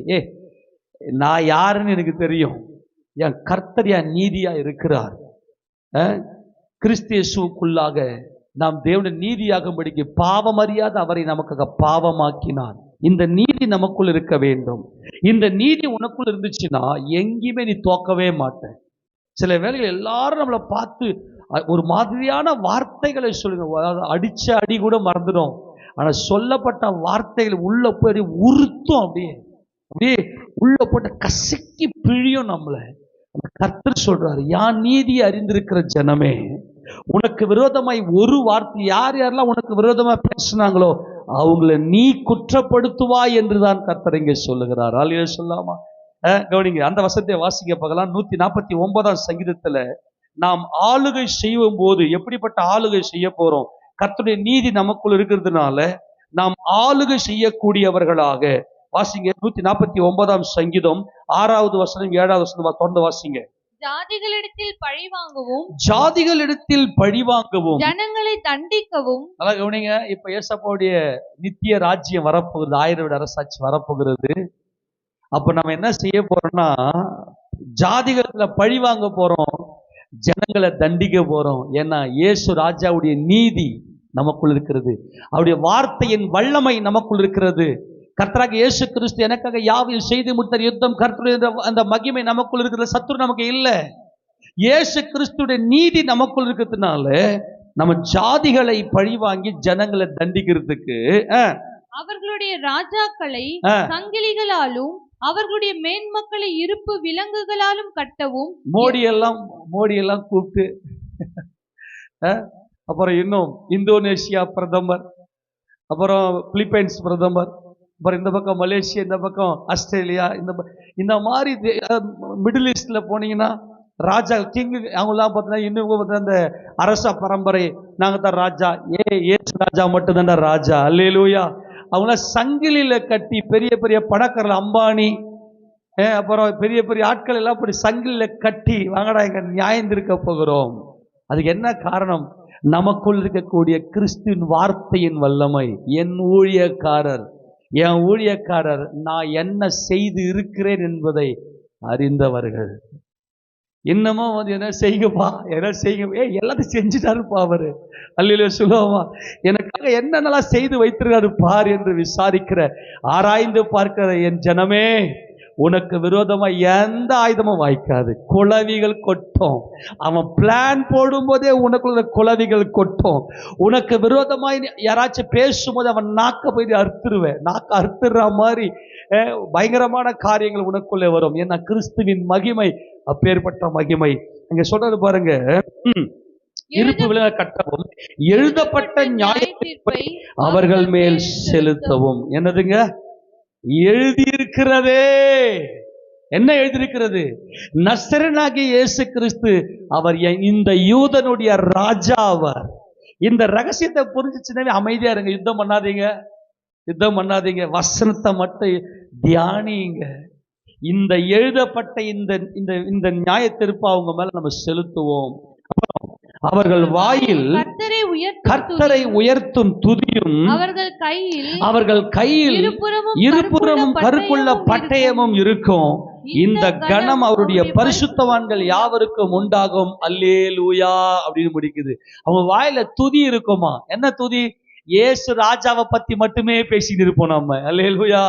நான் யாருன்னு எனக்கு தெரியும், என் கர்த்தர் என் நீதியா இருக்கிறார். கிறிஸ்து இயேசுவுக்குள்ளாக நாம் தேவனுடைய நீதியாகும்படிக்கு பாவம் அறியாத அவரை நமக்காக பாவமாக்கினார். இந்த நீதி நமக்குள் இருக்க வேண்டும். இந்த நீதி உனக்குள் இருந்துச்சுன்னா எங்கேயுமே நீ தோக்கவே மாட்டேன். சில வேளைகள் எல்லாரும் நம்மளை பார்த்து ஒரு மாதிரியான வார்த்தைகளை சொல்லுங்க, அடிச்ச அடி கூட மறந்துடும். ஆனா சொல்லப்பட்ட வார்த்தைகள் உள்ள போய் உறுத்தும், அப்படியே அப்படியே உள்ள போட்டு கசக்கி பிழியும் நம்மளை. கர்த்தர் சொல்றாரு, யான் நீதியை அறிந்திருக்கிற ஜனமே, உனக்கு விரோதமாய் ஒரு வார்த்தை யார் யாரெல்லாம் உனக்கு விரோதமா பேசினாங்களோ அவங்கள நீ குற்றப்படுத்துவாய் என்றுதான் கர்த்தர் இங்கே சொல்லுகிறார். ஆலியா சொல்லாமா? கவனிங்க, அந்த வசனத்தை வாசிக்க பார்க்கலாம். 149ஆம் சங்கீதத்துல நாம் ஆளுகை செய்யும் போது எப்படிப்பட்ட ஆளுகை செய்ய போறோம்? கர்த்தருடைய நீதி நமக்குள் இருக்கிறதுனால நாம் ஆளுகை செய்யக்கூடியவர்களாக. வாசிங்க 149ஆம் சங்கீதம் 6வது வசனம் 7வது வசனம் தொடர்ந்து வாசிங்க. ஜாதிகளிடத்தில் பழிவாங்கவும், ஜாதிகளிடத்தில் பழிவாங்கவும், ஜனங்களை தண்டிக்கவும். நல்லா கவனிங்க. இப்ப ஏசப்பாவுடைய நித்திய ராஜ்யம் வரப்போகுது, 1000 வருட அரசாட்சி வரப்போகிறது. அப்ப நம்ம என்ன செய்ய போறோம்னா, ஜாதிகளத்துல பழி வாங்க போறோம், ஜனங்களை தண்டிக்க போறோம். ஏன்னா இயேசு ராஜாவுடைய நீதி நமக்குள் இருக்கிறது, அவருடைய வார்த்தையின் வல்லமை நமக்குள் இருக்கிறது. கர்த்தராக இயேசு கிறிஸ்து எனக்காக யாவையும் செய்து முடித்த யுத்தம் கர்த்தருடைய அந்த மகிமை நமக்குள் இருக்கிறது. சத்துரு நமக்கு இல்லை. இயேசு கிறிஸ்துடைய நீதி நமக்குள் இருக்கிறதுனால நம்ம ஜாதிகளை பழி வாங்கி ஜனங்களை தண்டிக்கிறதுக்கு அவர்களுடைய ராஜாக்களை சங்கிலிகளாலும் அவர்களுடைய மேன்மக்களை இருப்பு விலங்குகளாலும் கட்டவும். மோடி எல்லாம் கூப்பிட்டு, அப்புறம் இன்னும் இந்தோனேஷியா பிரதமர், அப்புறம் பிலிப்பைன்ஸ் பிரதமர், அப்புறம் இந்த பக்கம் மலேசியா, இந்த பக்கம் ஆஸ்திரேலியா, இந்த மாதிரி மிடில் ஈஸ்ட்ல போனீங்கன்னா ராஜா கிங் அவங்களாம் பார்த்தீங்கன்னா இன்னும் பார்த்தீங்கன்னா அந்த அரச பரம்பரை, நாங்கள் தான் ராஜா, ஏசு ராஜா மட்டும் தான்டா ராஜா. அல்லேலூயா. அவங்களாம் சங்கிலியில கட்டி பெரிய பெரிய பணக்காரர் அம்பானி, அப்புறம் பெரிய பெரிய ஆட்கள் எல்லாம் இப்படி சங்கிலியில கட்டி வாங்கடா எங்க நியாயம் இருக்க போகிறோம். அதுக்கு என்ன காரணம்? நமக்குள் இருக்கக்கூடிய கிறிஸ்துவின் வார்த்தையின் வல்லமை. என் ஊழியக்காரர் நான் என்ன செய்து இருக்கிறேன் என்பதை அறிந்தவர்கள். இன்னமும் என்ன செய்யுங்கப்பா, என்ன செய்யுங்க, எல்லாத்தையும் செஞ்சுட்டாருப்பா அவரு. அல்லேலூயா சொல்லுவோமா? எனக்காக என்னென்னலாம் செய்து வைத்திருக்காரு பார் என்று விசாரிக்கிற, ஆராய்ந்து பார்க்கிற என் ஜனமே, உனக்கு விரோதமா எந்த ஆயுதமும் வாய்க்காது. குளவிகள் கொட்டும். அவன் பிளான் போடும் போதே உனக்குள்ள குளவிகள் கொட்டும். உனக்கு விரோதமாய் யாராச்சும் பேசும்போது அவன் நாக்க போய் அறுத்துருவேன். நாக்க அறுத்துற மாதிரி பயங்கரமான காரியங்கள் உனக்குள்ளே வரும். ஏன்னா கிறிஸ்துவின் மகிமை அப்பேற்பட்ட மகிமை. அங்க சொல்றது பாருங்க, இருப்பு விலங்க கட்டவும், எழுதப்பட்ட நியாயத்தீர்ப்பை அவர்கள் மேல் செலுத்தவும். என்னதுங்க? எழுதியிருக்கிறதே. என்ன எழுதியிருக்கிறது? நசரேயனாகிய இயேசு கிறிஸ்து அவர் இந்த யூதனுடைய ராஜா. அவர் இந்த ரகசியத்தை புரிஞ்சிச்சுனாவே அமைதியா இருங்க. யுத்தம் பண்ணாதீங்க, வசனத்தை மட்டும் தியானிங்க. இந்த எழுதப்பட்ட இந்த நியாயத்தீர்ப்பை அவங்க மேல நம்ம செலுத்துவோம். அவர்கள் வாயில் கர்த்தரை உயர்த்தும் துதியும், அவர்கள் கையில் இருபுறமும் கருக்குள்ள பட்டயமும் இருக்கும். இந்த கணம் அவருடைய பரிசுத்தவான்கள் யாவருக்கும் உண்டாகும். அல்லேலூயா அப்படின்னு முடிக்குது. அவங்க வாயில துதி இருக்குமா? என்ன துதி? இயேசு ராஜாவை பத்தி மட்டுமே பேசிட்டு இருப்போம் நம்ம. அல்லேலூயா.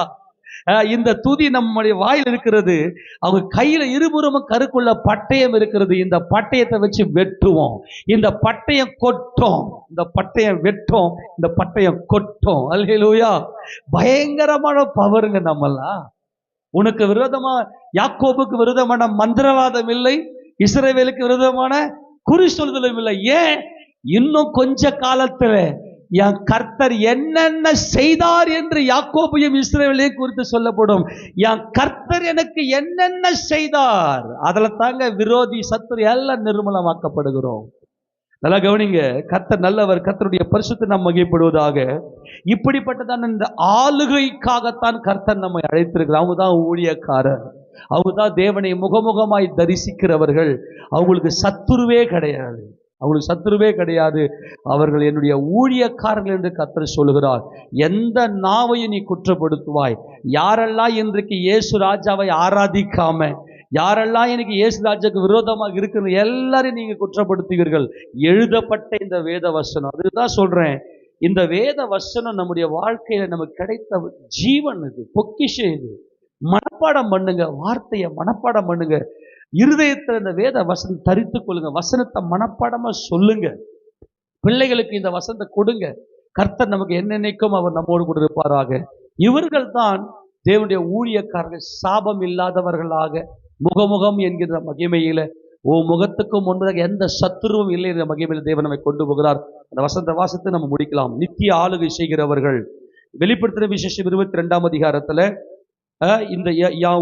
இந்த துதி நம்முடைய வாயில் இருக்கிறது. அவங்க கையில இருபுறமும் கருக்குள்ள பட்டயம் இருக்கிறது. இந்த பட்டயத்தை வச்சு வெட்டுவோம், இந்த பட்டயம் கொட்டும், இந்த பட்டயம் வெட்டும், இந்த பட்டயம் கொட்டும். அல்லேலூயா. பயங்கரமான பவருங்க நம்மெல்லாம். உனக்கு விரோதமா, யாக்கோபுக்கு விரோதமான மந்திரவாதம் இல்லை, இஸ்ரவேலுக்கு விரோதமான குறி சொல்தலும் இல்லை. ஏன்? இன்னும் கொஞ்ச காலத்துல என் கர்த்தர் என்னென்ன செய்தார் என்று யாக்கோபையும் இஸ்ரவேலையும் குறித்து சொல்லப்படும். என் கர்த்தர் எனக்கு என்னென்ன செய்தார், அதுல தாங்க விரோதி சத்துரு எல்லாம் நிர்மூலமாக்கப்படுகிறோம். நல்லா கவனிங்க. கர்த்தர் நல்லவர், கர்த்தருடைய பரிசுத்த நாம் மகிமைப்படுவதாக. இப்படிப்பட்டதான் இந்த ஆளுகைக்காகத்தான் கர்த்தர் நம்மை அழைத்திருக்கிறார். அவங்க தான் ஊழியக்காரர், அவங்க தான் தேவனை முகமுகமாய் தரிசிக்கிறவர்கள். அவங்களுக்கு சத்துருவே கிடையாது, அவங்களுக்கு சத்துருவே கிடையாது. அவர்கள் என்னுடைய ஊழியக்காரர்கள் என்று கர்த்தர் சொல்கிறார். எந்த நாவையும் நீ குற்றப்படுத்துவாய்? யாரெல்லாம் இன்றைக்கு இயேசு ராஜாவை ஆராதிக்காம, யாரெல்லாம் இன்னைக்கு இயேசு ராஜாவுக்கு விரோதமாக இருக்கிற எல்லாரையும் நீங்க குற்றப்படுத்துவீர்கள். எழுதப்பட்ட இந்த வேத வசனம், அதுதான் சொல்றேன், இந்த வேத வசனம் நம்முடைய வாழ்க்கையில நமக்கு கிடைத்த ஜீவன், இது பொக்கிஷம். இது மனப்பாடம் பண்ணுங்க, வார்த்தையை மனப்பாடம் பண்ணுங்க. இருதயத்தில் இந்த வேத வசனம் தரித்து கொள்ளுங்க. வசனத்தை மனப்பாடமா சொல்லுங்க. பிள்ளைகளுக்கு இந்த வசனத்தை கொடுங்க. கர்த்தர் நமக்கு என்னென்னைக்கும் அவர் நம்மோடு கூட இருப்பாராக. இவர்கள் தான் தேவனுடைய ஊழியக்காரர்கள். சாபம் இல்லாதவர்களாக முகமுகம் என்கிற மகிமையில, முகத்துக்கும் முன்பதாக எந்த சத்துருவும் இல்லை என்ற மகிமையில தேவன் நம்மை கொண்டு போகிறார். அந்த வசந்த வாசத்தை நம்ம முடிக்கலாம். நித்திய ஆளுகை செய்கிறவர்கள். வெளிப்படுத்தின விசேஷம் 22ஆம் அதிகாரத்துல இந்த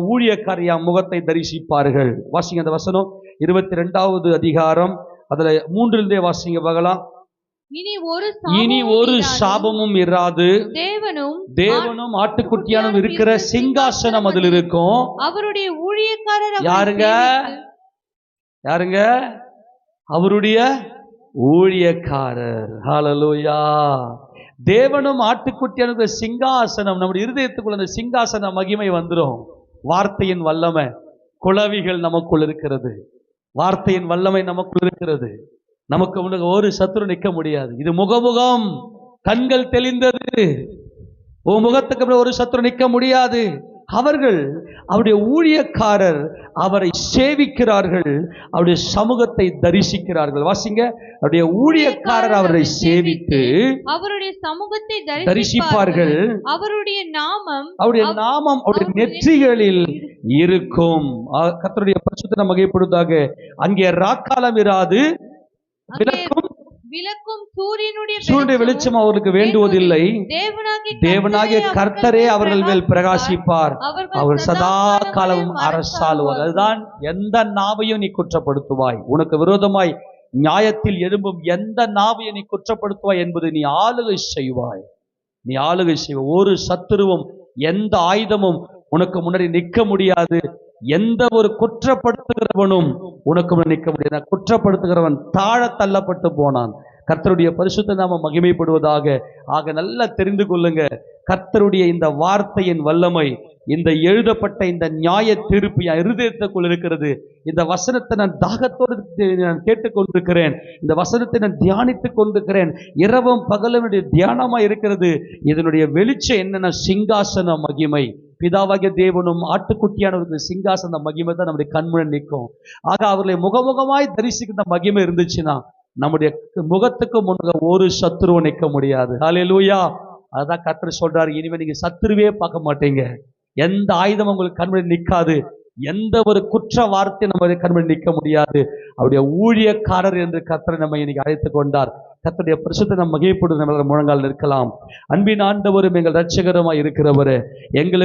ஊழியக்கார முகத்தை தரிசிப்பார்கள். வாசிங்க அந்த வசனம், 22வது அதிகாரம், அதுல 3 வாசிங்க பார்க்கலாம். இனி ஒரு சாபமும் இராது. தேவனும் ஆட்டுக்குட்டியானும் இருக்கிற சிங்காசனம் அதில் இருக்கும். அவருடைய ஊழியக்காரர் யாருங்க? யாருங்க? அவருடைய ஊழியக்காரர். ஹல்லேலூயா. தேவனும் ஆட்டுக்குட்டியானும் சிங்காசனம். நம்முடைய இருதயத்துக்குள்ள அந்த சிங்காசன மகிமை வந்துடும். வார்த்தையின் வல்லமை, குளவிகள் நமக்குள் இருக்கிறது. வார்த்தையின் வல்லமை நமக்குள் இருக்கிறது. நமக்கு முன்னாடி ஒரு சத்துரு நிற்க முடியாது. இது முகமுகம், கண்கள் தெளிந்தது. முகத்துக்கு ஒரு சத்துரு நிற்க முடியாது. அவர்கள் அவருடைய ஊழியக்காரர் அவரை சேவிக்கிறார்கள், அவருடைய சமூகத்தை தரிசிக்கிறார்கள். வாசிங்க, அவருடைய ஊழியக்காரர் அவரை சேவித்து அவருடைய சமூகத்தை தரிசிப்பார்கள். அவருடைய நாமம் அவருடைய நெற்றிகளில் இருக்கும். கர்த்தருடைய பரிசுத்த மகிமைப்படுவதாக. அங்கே ராக்காலம் இராது. விளக்கும் சூரியனுடைய வெளிச்சம் அவருக்கு வேண்டுவதில்லை. தேவனாகிய கர்த்தரே அவர்கள் மேல் பிரகாசிப்பார். அவர் சதா காலமும் அரசாளுவார். அதுதான், எந்த நாவையும் நீ குற்றப்படுத்துவாய், உனக்கு விரோதமாய் நியாயத்தில் எழும்பும் எந்த நாவையும் நீ குற்றப்படுத்துவாய் என்பது நீ ஆளுகை செய்வாய். நீ ஆளுகை செய்வாய். ஒரு சத்துருவும் எந்த ஆயுதமும் உனக்கு முன்னாடி நிற்க முடியாது. எந்த ஒரு குற்றப்படுத்துகிறவனும் உனக்கு நிற்க முடியாது. குற்றப்படுத்துகிறவன் தாழ தள்ளப்பட்டு போனான். கர்த்தருடைய பரிசுத்த நாமம் மகிமைப்படுவதாக. ஆக நல்லா தெரிந்து கொள்ளுங்க, கர்த்தருடைய இந்த வார்த்தையின் வல்லமை, இந்த எழுதப்பட்ட இந்த நியாய தீர்ப்பு என் இருதயத்துக்குள் இருக்கிறது. இந்த வசனத்தை நான் தாகத்தோடு நான் கேட்டுக்கொண்டிருக்கிறேன். இந்த வசனத்தை நான் தியானித்துக் கொண்டிருக்கிறேன். இரவும் பகலும் தியானமா இருக்கிறது. இதனுடைய வெளிச்சம் என்னன்னா, சிங்காசன மகிமை. பிதாவாகிய தேவனும் ஆட்டுக்குட்டியானவருக்கு சிங்காசன மகிமை தான் நம்முடைய கண்முன் நிற்கும். ஆக அவர்களை முகமுகமாய் தரிசிக்கிற மகிமை இருந்துச்சுன்னா நம்முடைய முகத்துக்கு முன்னாக ஒரு சத்துருவும் நிற்க முடியாது. ஹல்லேலூயா. அதான் கர்த்தர் சொல்றாரு, இனிமே நீங்க சத்துருவே பார்க்க மாட்டீங்க. எந்த ஆயுதம் உங்களுக்கு கண்முன் நிற்காது. எந்த ஒரு குற்ற வார்த்தை நம்ம கண்முன் நிற்க முடியாது. அவருடைய ஊழியக்காரர் என்று கர்த்தர் நம்ம இன்னைக்கு அழைத்துக் கொண்டார். கர்த்தருடைய பரிசுத்த நம்ம மகிமைப்படும் நம்ம முழங்கால் நிற்கலாம். அன்பின் ஆண்டவரும் எங்கள் இரட்சகருமாய் இருக்கிறவரே, எங்களுக்கு